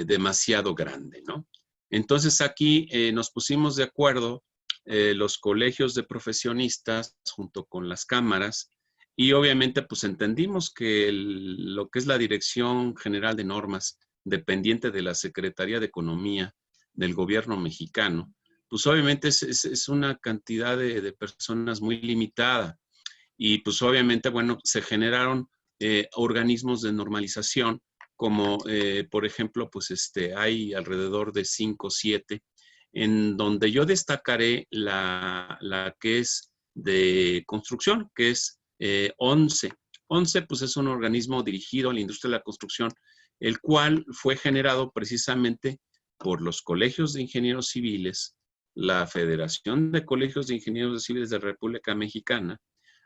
demasiado grande, ¿no? Entonces aquí nos pusimos de acuerdo los colegios de profesionistas junto con las cámaras y obviamente pues entendimos que lo que es la Dirección General de Normas, dependiente de la Secretaría de Economía del gobierno mexicano, pues obviamente es una cantidad de personas muy limitada y pues obviamente, bueno, se generaron organismos de normalización como, por ejemplo, pues hay alrededor de 5 o 7, en donde yo destacaré la que es de construcción, que es 11. 11, pues es un organismo dirigido a la industria de la construcción, el cual fue generado precisamente por los colegios de ingenieros civiles, la Federación de Colegios de Ingenieros Civiles de la República Mexicana,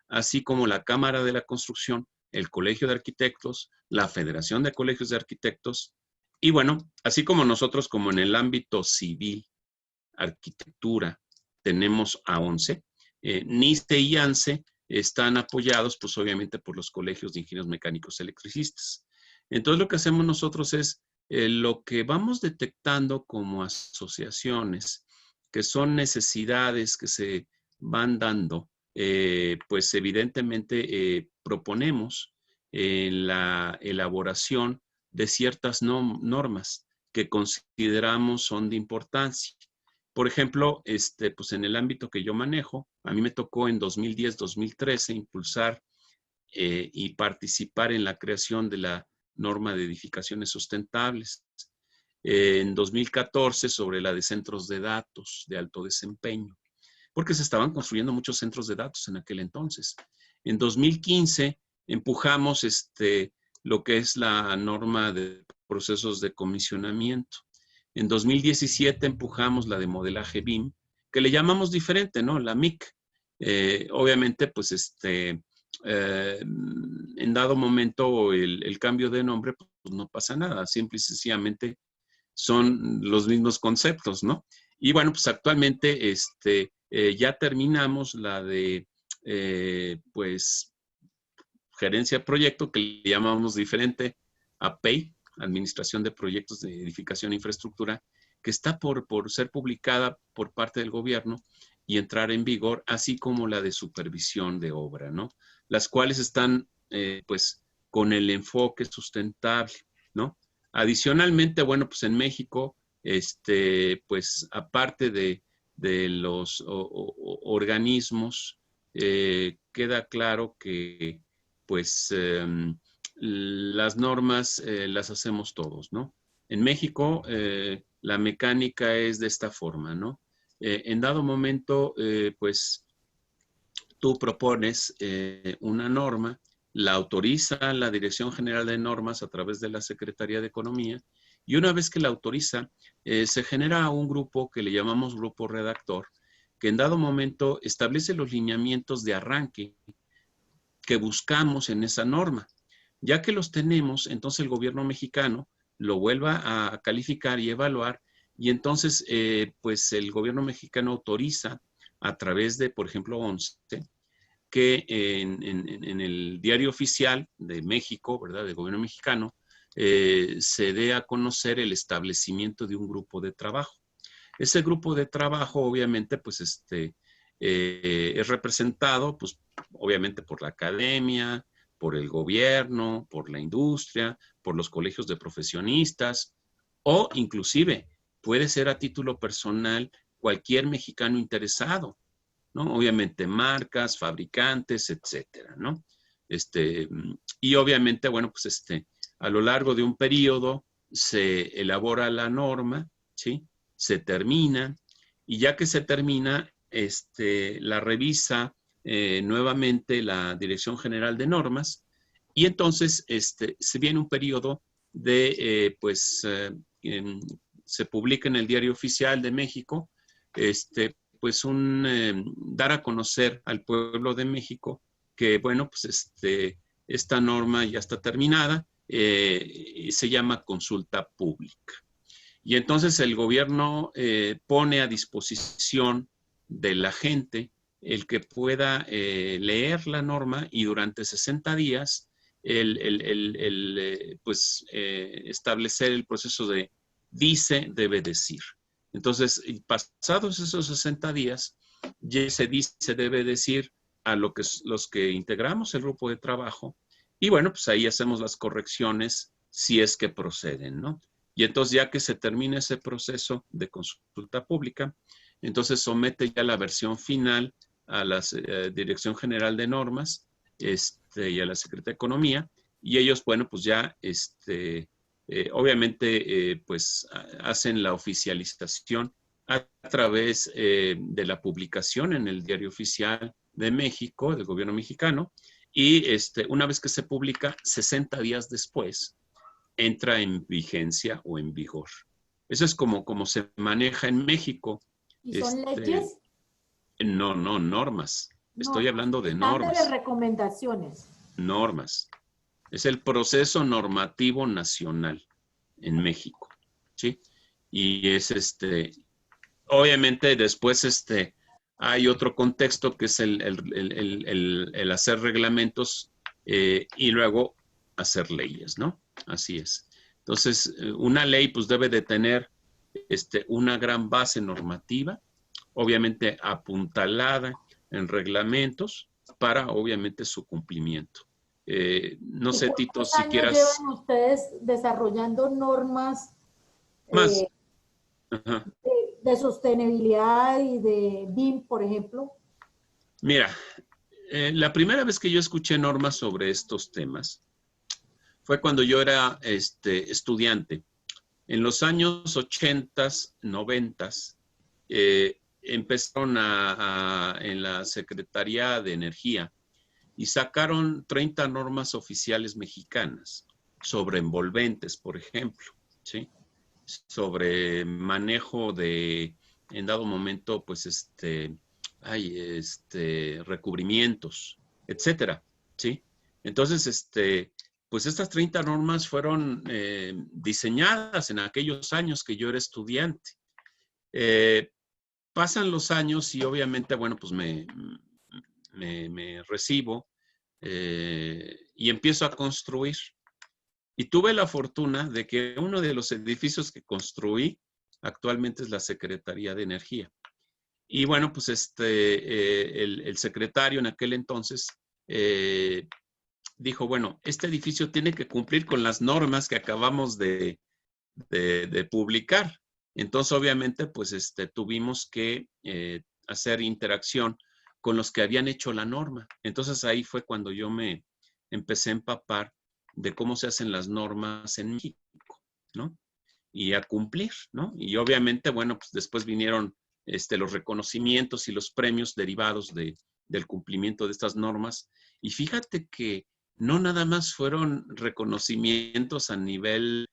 así como la Cámara de la Construcción, el Colegio de Arquitectos, la Federación de Colegios de Arquitectos, y bueno, así como nosotros, como en el ámbito civil, arquitectura, tenemos a 11, NISTE y ANSE están apoyados, pues obviamente, por los colegios de ingenieros mecánicos electricistas. Entonces, lo que hacemos nosotros es lo que vamos detectando como asociaciones, que son necesidades que se van dando, pues evidentemente proponemos la elaboración de ciertas normas que consideramos son de importancia. Por ejemplo, pues en el ámbito que yo manejo, a mí me tocó en 2010-2013 impulsar y participar en la creación de la norma de edificaciones sustentables. En 2014 sobre la de centros de datos de alto desempeño, porque se estaban construyendo muchos centros de datos en aquel entonces. En 2015 empujamos lo que es la norma de procesos de comisionamiento. En 2017 empujamos la de modelaje BIM, que le llamamos diferente, ¿no? La MIC. Obviamente, pues en dado momento el cambio de nombre, pues no pasa nada, simple y sencillamente son los mismos conceptos, ¿no? Y bueno, pues actualmente ya terminamos la de, pues, gerencia de proyecto, que le llamamos diferente a PEI, Administración de Proyectos de Edificación e Infraestructura, que está por ser publicada por parte del gobierno y entrar en vigor, así como la de supervisión de obra, ¿no? Las cuales están, pues, con el enfoque sustentable, ¿no? Adicionalmente, bueno, pues en México, pues aparte de los organismos, queda claro que pues las normas las hacemos todos, ¿no? En México la mecánica es de esta forma, ¿no? En dado momento, pues tú propones una norma, la autoriza la Dirección General de Normas a través de la Secretaría de Economía, y una vez que la autoriza, se genera un grupo que le llamamos grupo redactor, que en dado momento establece los lineamientos de arranque que buscamos en esa norma. Ya que los tenemos, entonces el gobierno mexicano lo vuelva a calificar y evaluar, y entonces pues el gobierno mexicano autoriza a través de, por ejemplo, 11, que en el diario oficial de México, ¿verdad?, del gobierno mexicano, se dé a conocer el establecimiento de un grupo de trabajo. Ese grupo de trabajo, obviamente, pues es representado, pues, obviamente por la academia, por el gobierno, por la industria, por los colegios de profesionistas, o inclusive puede ser a título personal cualquier mexicano interesado, ¿no? Obviamente marcas, fabricantes, etcétera, ¿no? Y obviamente, bueno, pues a lo largo de un periodo se elabora la norma, ¿sí? Se termina, y ya que se termina, la revisa nuevamente la Dirección General de Normas, y entonces se viene un periodo de, se publica en el Diario Oficial de México, pues dar a conocer al pueblo de México que, bueno, pues esta norma ya está terminada, se llama consulta pública. Y entonces el gobierno pone a disposición de la gente el que pueda leer la norma, y durante 60 días establecer el proceso de dice, debe decir. Entonces, pasados esos 60 días, ya se dice, debe decir a los que integramos el grupo de trabajo, y bueno, pues ahí hacemos las correcciones si es que proceden, ¿no? Y entonces, ya que se termina ese proceso de consulta pública, entonces somete ya la versión final a la Dirección General de Normas y a la Secretaría de Economía, y ellos, bueno, pues ya obviamente pues hacen la oficialización a través de la publicación en el Diario Oficial de México, del gobierno mexicano, y una vez que se publica, 60 días después, entra en vigencia o en vigor. Eso es como se maneja en México. ¿Y son leyes? No, normas. Estoy hablando de normas. Estándares, recomendaciones. Normas. Es el proceso normativo nacional en México, ¿sí? Y es obviamente después hay otro contexto que es el hacer reglamentos y luego hacer leyes, ¿no? Así es. Entonces, una ley pues debe de tener una gran base normativa, obviamente apuntalada en reglamentos para obviamente su cumplimiento. No sé, Tito, si quieras... ¿Cuántos años llevan ustedes desarrollando normas más de sostenibilidad y de BIM, por ejemplo? Mira, la primera vez que yo escuché normas sobre estos temas fue cuando yo era estudiante. En los años 80s, 90s, empezaron en la Secretaría de Energía y sacaron 30 normas oficiales mexicanas sobre envolventes, por ejemplo, ¿sí? Sobre manejo de, en dado momento, pues recubrimientos, etcétera, ¿sí? Entonces, pues estas 30 normas fueron diseñadas en aquellos años que yo era estudiante. Pasan los años y obviamente, bueno, pues me recibo y empiezo a construir. Y tuve la fortuna de que uno de los edificios que construí actualmente es la Secretaría de Energía. Y bueno, pues el secretario en aquel entonces dijo, bueno, este edificio tiene que cumplir con las normas que acabamos de publicar. Entonces, obviamente, pues tuvimos que hacer interacción con los que habían hecho la norma. Entonces, ahí fue cuando yo me empecé a empapar de cómo se hacen las normas en México, ¿no? Y a cumplir, ¿no? Y obviamente, bueno, pues después vinieron los reconocimientos y los premios derivados del cumplimiento de estas normas. Y fíjate que no nada más fueron reconocimientos a nivel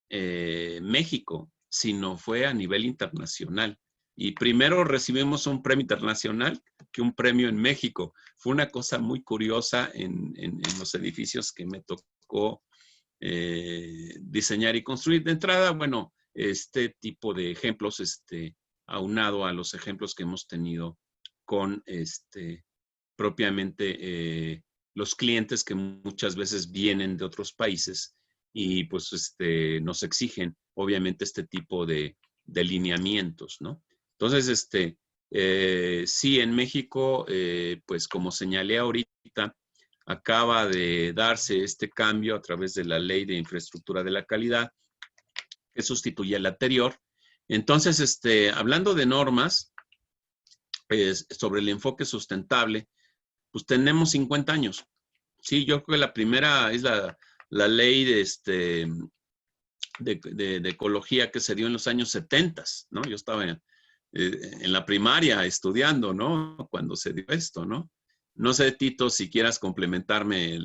México, sino fue a nivel internacional. Y primero recibimos un premio internacional que un premio en México. Fue una cosa muy curiosa en los edificios que me tocó diseñar y construir. De entrada, bueno, este tipo de ejemplos, aunado a los ejemplos que hemos tenido con propiamente los clientes que muchas veces vienen de otros países y pues nos exigen obviamente este tipo de lineamientos, ¿no? Entonces, sí, en México, pues como señalé ahorita, acaba de darse este cambio a través de la Ley de Infraestructura de la Calidad, que sustituye la anterior. Entonces, hablando de normas sobre el enfoque sustentable, pues tenemos 50 años. Sí, yo creo que la primera es la ley de ecología que se dio en los años 70, ¿no? Yo estaba en la primaria estudiando, ¿no? Cuando se dio esto, ¿no? No sé, Tito, si quieras complementarme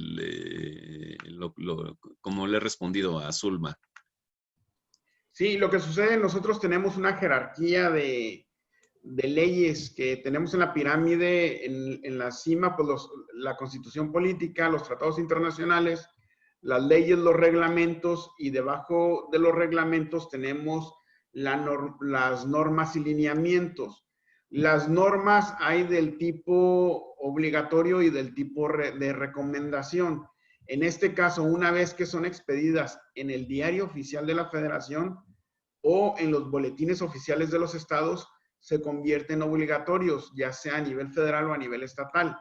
como le he respondido a Zulma. Sí, lo que sucede, nosotros tenemos una jerarquía de leyes que tenemos en la pirámide, en la cima, pues la constitución política, los tratados internacionales, las leyes, los reglamentos, y debajo de los reglamentos tenemos las normas y lineamientos. Las normas hay del tipo obligatorio y del tipo de recomendación. En este caso, una vez que son expedidas en el Diario Oficial de la Federación o en los boletines oficiales de los estados, se convierten obligatorios, ya sea a nivel federal o a nivel estatal.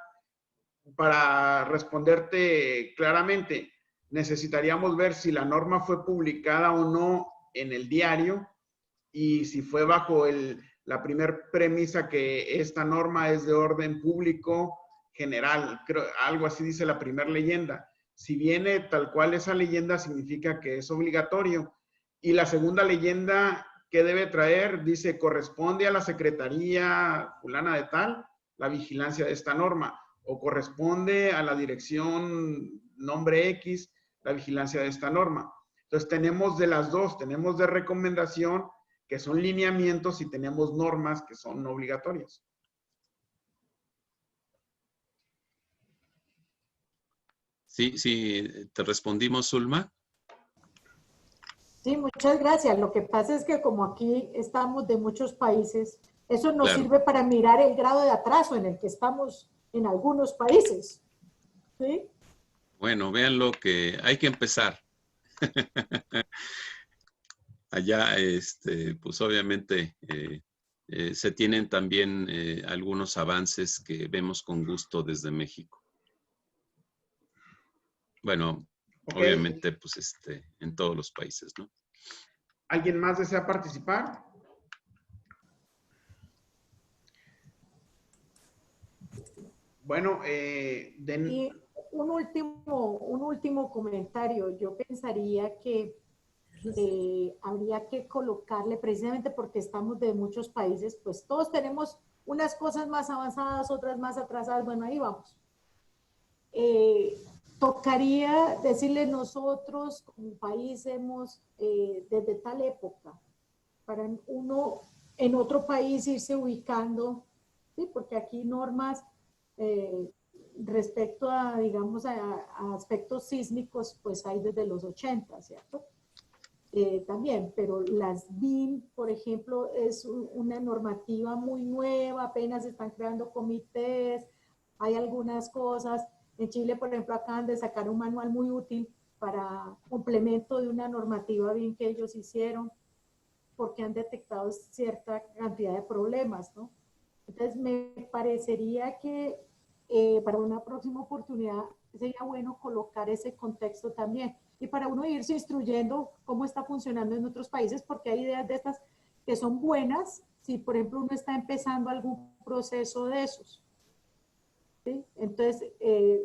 Para responderte claramente, necesitaríamos ver si la norma fue publicada o no en el diario y si fue bajo la primer premisa que esta norma es de orden público general. Creo, algo así dice la primera leyenda. Si viene tal cual esa leyenda, significa que es obligatorio. Y la segunda leyenda que debe traer dice: corresponde a la Secretaría fulana de tal la vigilancia de esta norma, o corresponde a la dirección nombre X la vigilancia de esta norma. Entonces tenemos de las dos, tenemos de recomendación, que son lineamientos, y tenemos normas que son obligatorias. Sí, sí, te respondimos, Zulma. Sí, muchas gracias. Lo que pasa es que como aquí estamos de muchos países, eso nos Claro. sirve para mirar el grado de atraso en el que estamos en algunos países. ¿Sí? Bueno, vean lo que hay que empezar. Allá, pues obviamente se tienen también algunos avances que vemos con gusto desde México. Bueno, Okay. obviamente, pues en todos los países, ¿no? ¿Alguien más desea participar? Bueno, Y un último comentario. Yo pensaría que habría que colocarle, precisamente porque estamos de muchos países, pues todos tenemos unas cosas más avanzadas, otras más atrasadas. Bueno, ahí vamos. Tocaría decirle nosotros como país hemos desde tal época, para uno en otro país irse ubicando, ¿sí? Porque aquí normas respecto a, digamos, a aspectos sísmicos, pues hay desde los 80, ¿cierto? También, pero las BIM, por ejemplo, es una normativa muy nueva, apenas están creando comités, hay algunas cosas. En Chile, por ejemplo, acaban de sacar un manual muy útil para complemento de una normativa BIM que ellos hicieron, porque han detectado cierta cantidad de problemas, ¿no? Entonces, me parecería que para una próxima oportunidad sería bueno colocar ese contexto también. Y para uno irse instruyendo cómo está funcionando en otros países, porque hay ideas de estas que son buenas, si por ejemplo uno está empezando algún proceso de esos. ¿Sí? Entonces,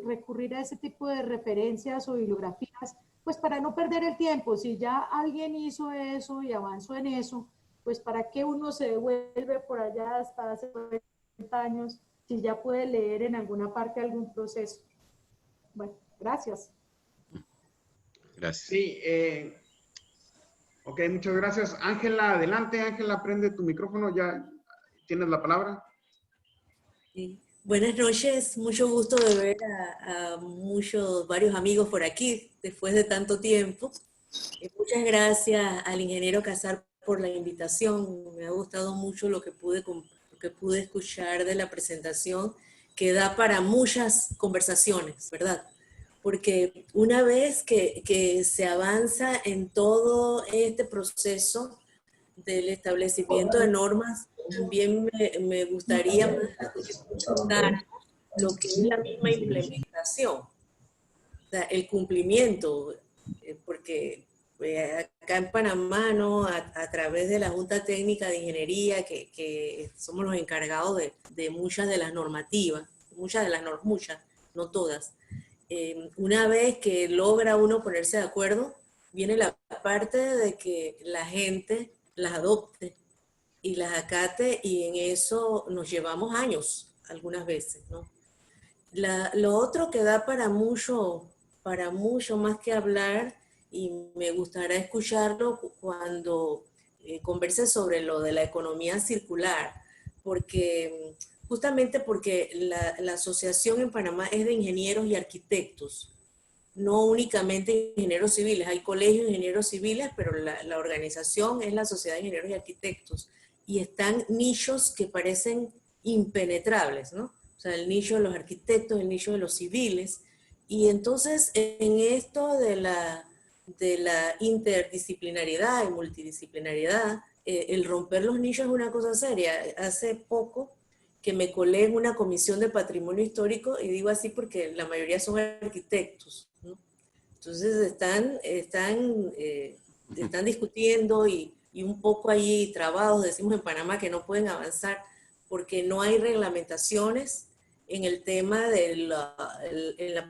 recurrir a ese tipo de referencias o bibliografías, pues para no perder el tiempo, si ya alguien hizo eso y avanzó en eso, pues para qué uno se devuelve por allá hasta hace 40 años, si ya puede leer en alguna parte algún proceso. Bueno, gracias. Gracias. Sí, ok, muchas gracias. Ángela, adelante, Ángela, prende tu micrófono, ya tienes la palabra. Sí. Buenas noches, mucho gusto de ver a varios amigos por aquí después de tanto tiempo. Muchas gracias al ingeniero Casar por la invitación. Me ha gustado mucho lo que pude escuchar de la presentación, que da para muchas conversaciones, ¿verdad? Porque una vez que se avanza en todo este proceso del establecimiento de normas, también me gustaría escuchar lo que es la misma implementación, o sea, el cumplimiento, porque acá en Panamá, ¿no? A través de la Junta Técnica de Ingeniería, que somos los encargados de muchas de las normativas, muchas, no todas, una vez que logra uno ponerse de acuerdo, viene la parte de que la gente las adopte y las acate, y en eso nos llevamos años algunas veces, ¿no? Lo otro que da para mucho más que hablar, y me gustaría escucharlo cuando converse sobre lo de la economía circular, porque justamente porque la asociación en Panamá es de ingenieros y arquitectos, no únicamente ingenieros civiles. Hay colegios de ingenieros civiles, pero la organización es la Sociedad de Ingenieros y Arquitectos, y están nichos que parecen impenetrables, ¿no? O sea, el nicho de los arquitectos, el nicho de los civiles, y entonces en esto de la interdisciplinariedad y multidisciplinariedad, el romper los nichos es una cosa seria. Hace poco que me colé en una comisión de patrimonio histórico, y digo así porque la mayoría son arquitectos, ¿no? Entonces están discutiendo y un poco ahí trabados, decimos en Panamá, que no pueden avanzar porque no hay reglamentaciones en el tema en la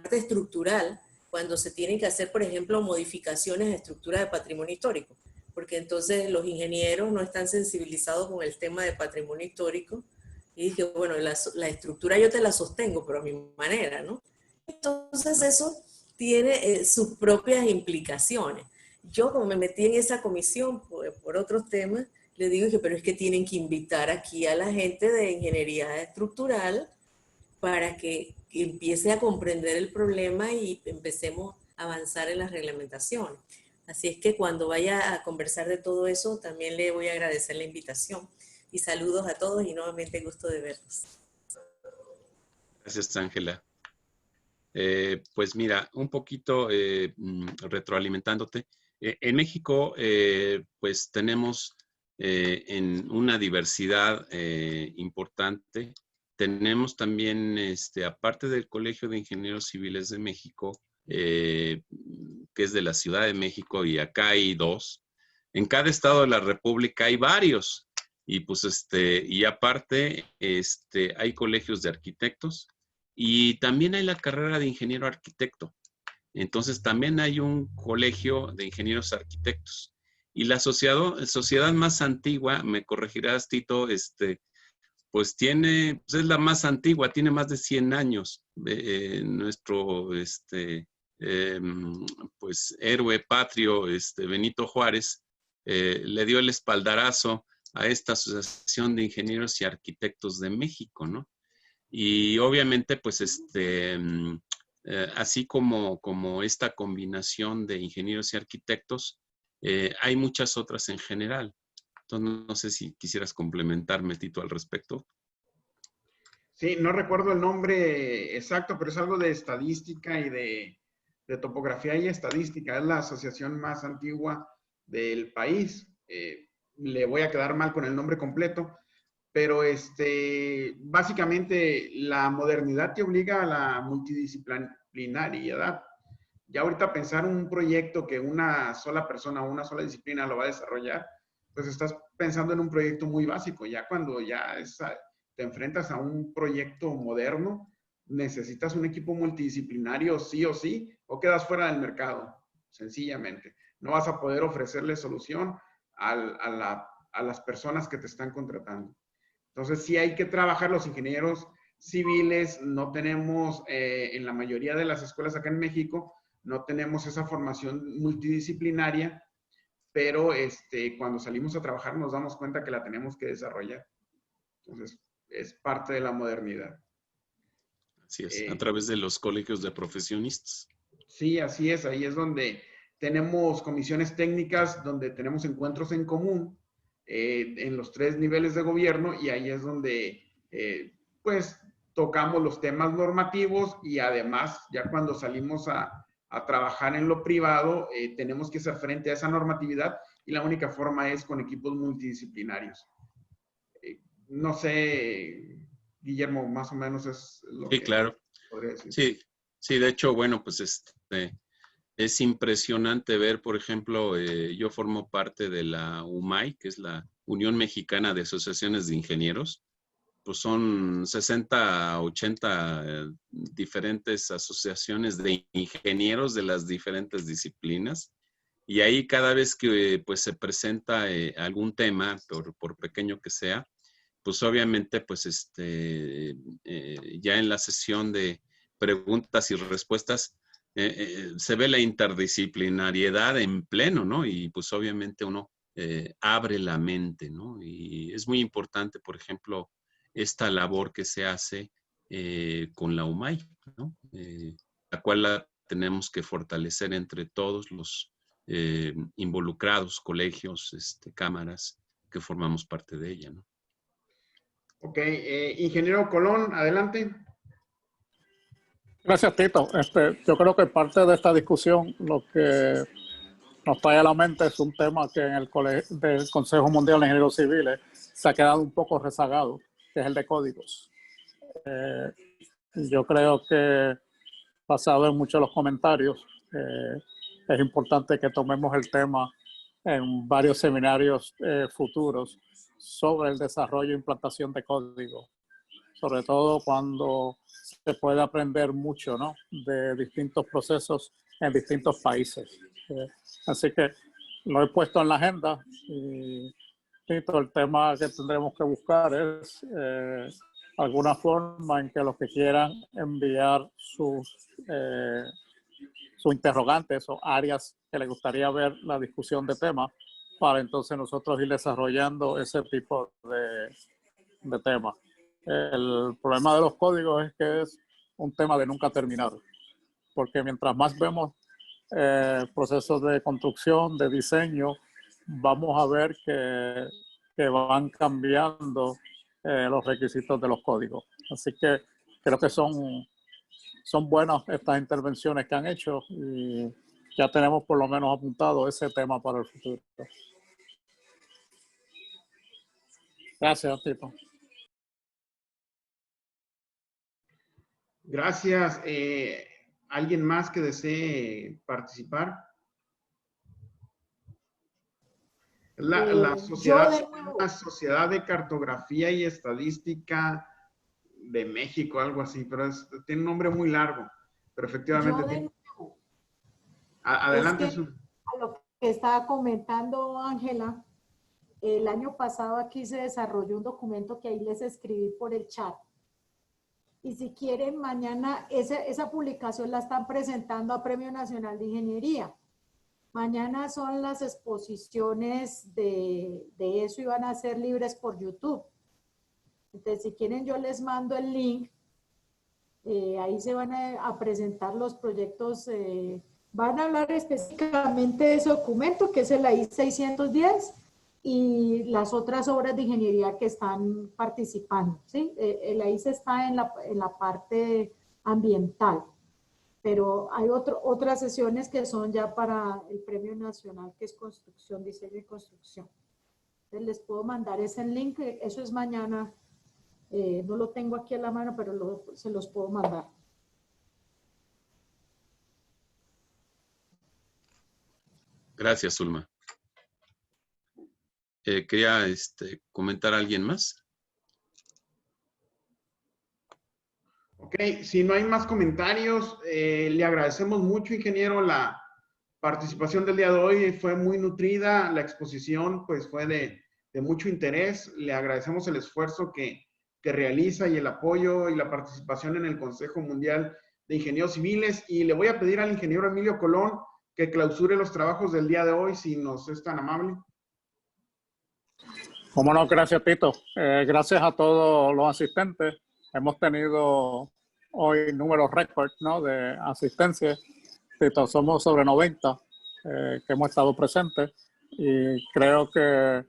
parte estructural, cuando se tienen que hacer, por ejemplo, modificaciones de estructura de patrimonio histórico, porque entonces los ingenieros no están sensibilizados con el tema de patrimonio histórico. Y dije, bueno, la estructura yo te la sostengo, pero a mi manera, ¿no? Entonces eso tiene sus propias implicaciones. Yo, como me metí en esa comisión por otros temas, le digo que, pero es que tienen que invitar aquí a la gente de ingeniería estructural para que empiece a comprender el problema y empecemos a avanzar en las reglamentaciones. Así es que cuando vaya a conversar de todo eso, también le voy a agradecer la invitación. Y saludos a todos y nuevamente gusto de verlos. Gracias, Ángela. Pues mira, un poquito retroalimentándote. En México, pues tenemos en una diversidad importante. Tenemos también, aparte del Colegio de Ingenieros Civiles de México, que es de la Ciudad de México, y acá hay dos. En cada estado de la República hay varios. Y pues y aparte, hay colegios de arquitectos, y también hay la carrera de ingeniero arquitecto. Entonces también hay un colegio de ingenieros arquitectos. Y la sociedad más antigua, me corregirás, Tito, pues es la más antigua, tiene más de 100 años. Nuestro, pues, héroe patrio, Benito Juárez, le dio el espaldarazo a esta Asociación de Ingenieros y Arquitectos de México, ¿no? Y obviamente, pues, así como esta combinación de ingenieros y arquitectos, hay muchas otras en general. Entonces, no sé si quisieras complementarme, Tito, al respecto. Sí, no recuerdo el nombre exacto, pero es algo de estadística y de topografía y estadística. Es la asociación más antigua del país. Le voy a quedar mal con el nombre completo, pero básicamente la modernidad te obliga a la multidisciplinariedad. Ya ahorita pensar un proyecto que una sola persona o una sola disciplina lo va a desarrollar, pues estás pensando en un proyecto muy básico. Ya cuando te enfrentas a un proyecto moderno, necesitas un equipo multidisciplinario sí o sí, o quedas fuera del mercado, sencillamente. No vas a poder ofrecerle solución a las personas que te están contratando. Entonces, sí hay que trabajar los ingenieros civiles. No tenemos, en la mayoría de las escuelas acá en México, no tenemos esa formación multidisciplinaria, pero cuando salimos a trabajar nos damos cuenta que la tenemos que desarrollar. Entonces, es parte de la modernidad. Así es, a través de los colegios de profesionistas. Sí, así es. Ahí es donde tenemos comisiones técnicas, donde tenemos encuentros en común en los 3 niveles de gobierno, y ahí es donde pues tocamos los temas normativos, y además ya cuando salimos a trabajar en lo privado tenemos que hacer frente a esa normatividad, y la única forma es con equipos multidisciplinarios. No sé, Guillermo, más o menos es lo Sí, que claro. podría decir. Sí, sí, de hecho, bueno, pues es impresionante ver, por ejemplo, yo formo parte de la UMAI, que es la Unión Mexicana de Asociaciones de Ingenieros. Pues son 60, 80 diferentes asociaciones de ingenieros de las diferentes disciplinas. Y ahí cada vez que pues se presenta algún tema, por pequeño que sea, pues obviamente pues ya en la sesión de preguntas y respuestas se ve la interdisciplinariedad en pleno, ¿no? Y pues obviamente uno abre la mente, ¿no? Y es muy importante, por ejemplo, esta labor que se hace con la UMAI, ¿no? La cual la tenemos que fortalecer entre todos los involucrados, colegios, cámaras, que formamos parte de ella, ¿no? Ok, ingeniero Colón, adelante. Gracias, Tito. Yo creo que parte de esta discusión lo que nos trae a la mente es un tema que en el del Consejo Mundial de Ingenieros Civiles se ha quedado un poco rezagado, que es el de códigos. Yo creo que, basado en muchos de los comentarios, es importante que tomemos el tema en varios seminarios futuros sobre el desarrollo e implantación de código, sobre todo cuando se puede aprender mucho, ¿no?, de distintos procesos en distintos países. Así que lo he puesto en la agenda, y todo el tema que tendremos que buscar es alguna forma en que los que quieran enviar sus interrogantes o áreas que les gustaría ver la discusión de temas, para entonces nosotros ir desarrollando ese tipo de temas. El problema de los códigos es que es un tema de nunca terminar, porque mientras más vemos procesos de construcción, de diseño, vamos a ver que van cambiando los requisitos de los códigos. Así que creo que son buenas estas intervenciones que han hecho, y ya tenemos por lo menos apuntado ese tema para el futuro. Gracias, Tito. Gracias. ¿Alguien más que desee participar? La sociedad, la Sociedad de Cartografía y Estadística de México, algo así, pero tiene un nombre muy largo, pero efectivamente. Adelante. Es que, a lo que estaba comentando Ángela, el año pasado aquí se desarrolló un documento que ahí les escribí por el chat. Y si quieren, mañana esa publicación la están presentando a Premio Nacional de Ingeniería. Mañana son las exposiciones de eso, y van a ser libres por YouTube. Entonces, si quieren, yo les mando el link. Ahí se van a presentar los proyectos. Van a hablar específicamente de ese documento, que es el AI 610, y las otras obras de ingeniería que están participando, ¿sí? El AI está en la parte ambiental, pero hay otras sesiones que son ya para el Premio Nacional, que es Construcción, Diseño y Construcción. Entonces les puedo mandar ese link, eso es mañana. No lo tengo aquí a la mano, pero se los puedo mandar. Gracias, Zulma. ¿Quería comentar a alguien más? Ok, si no hay más comentarios, le agradecemos mucho, ingeniero, la participación del día de hoy. Fue muy nutrida, la exposición pues fue de mucho interés. Le agradecemos el esfuerzo que realiza y el apoyo y la participación en el Consejo Mundial de Ingenieros Civiles. Y le voy a pedir al ingeniero Emilio Colón que clausure los trabajos del día de hoy, si nos es tan amable. Cómo no, gracias, Tito. Gracias a todos los asistentes. Hemos tenido hoy números récord, ¿no?, de asistencia. Tito, somos sobre 90 que hemos estado presentes y creo que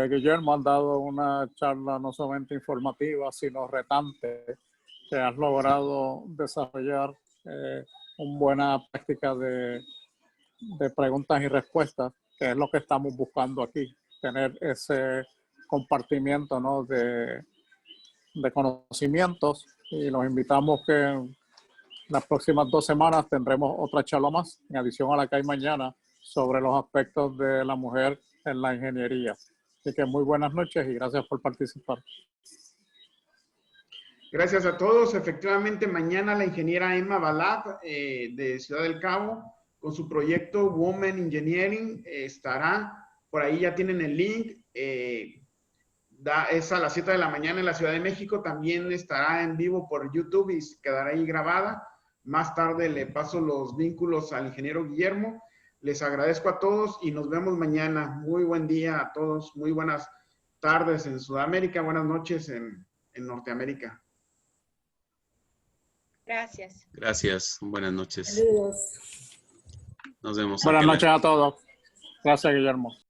Guillermo ha dado una charla no solamente informativa, sino retante, que has logrado desarrollar una buena práctica de preguntas y respuestas, que es lo que estamos buscando aquí, tener ese compartimiento, ¿no?, de conocimientos, y los invitamos que en las próximas 2 semanas tendremos otra charla más, en adición a la que hay mañana, sobre los aspectos de la mujer en la ingeniería. Así que muy buenas noches y gracias por participar. Gracias a todos. Efectivamente, mañana la ingeniera Emma Balab de Ciudad del Cabo, con su proyecto Women Engineering, estará. Por ahí ya tienen el link. Es a las 7 de la mañana en la Ciudad de México. También estará en vivo por YouTube y quedará ahí grabada. Más tarde le paso los vínculos al ingeniero Guillermo. Les agradezco a todos y nos vemos mañana. Muy buen día a todos. Muy buenas tardes en Sudamérica. Buenas noches en Norteamérica. Gracias. Gracias. Buenas noches. Saludos. Nos vemos. Buenas Ángela. noches a todos. Gracias, Guillermo.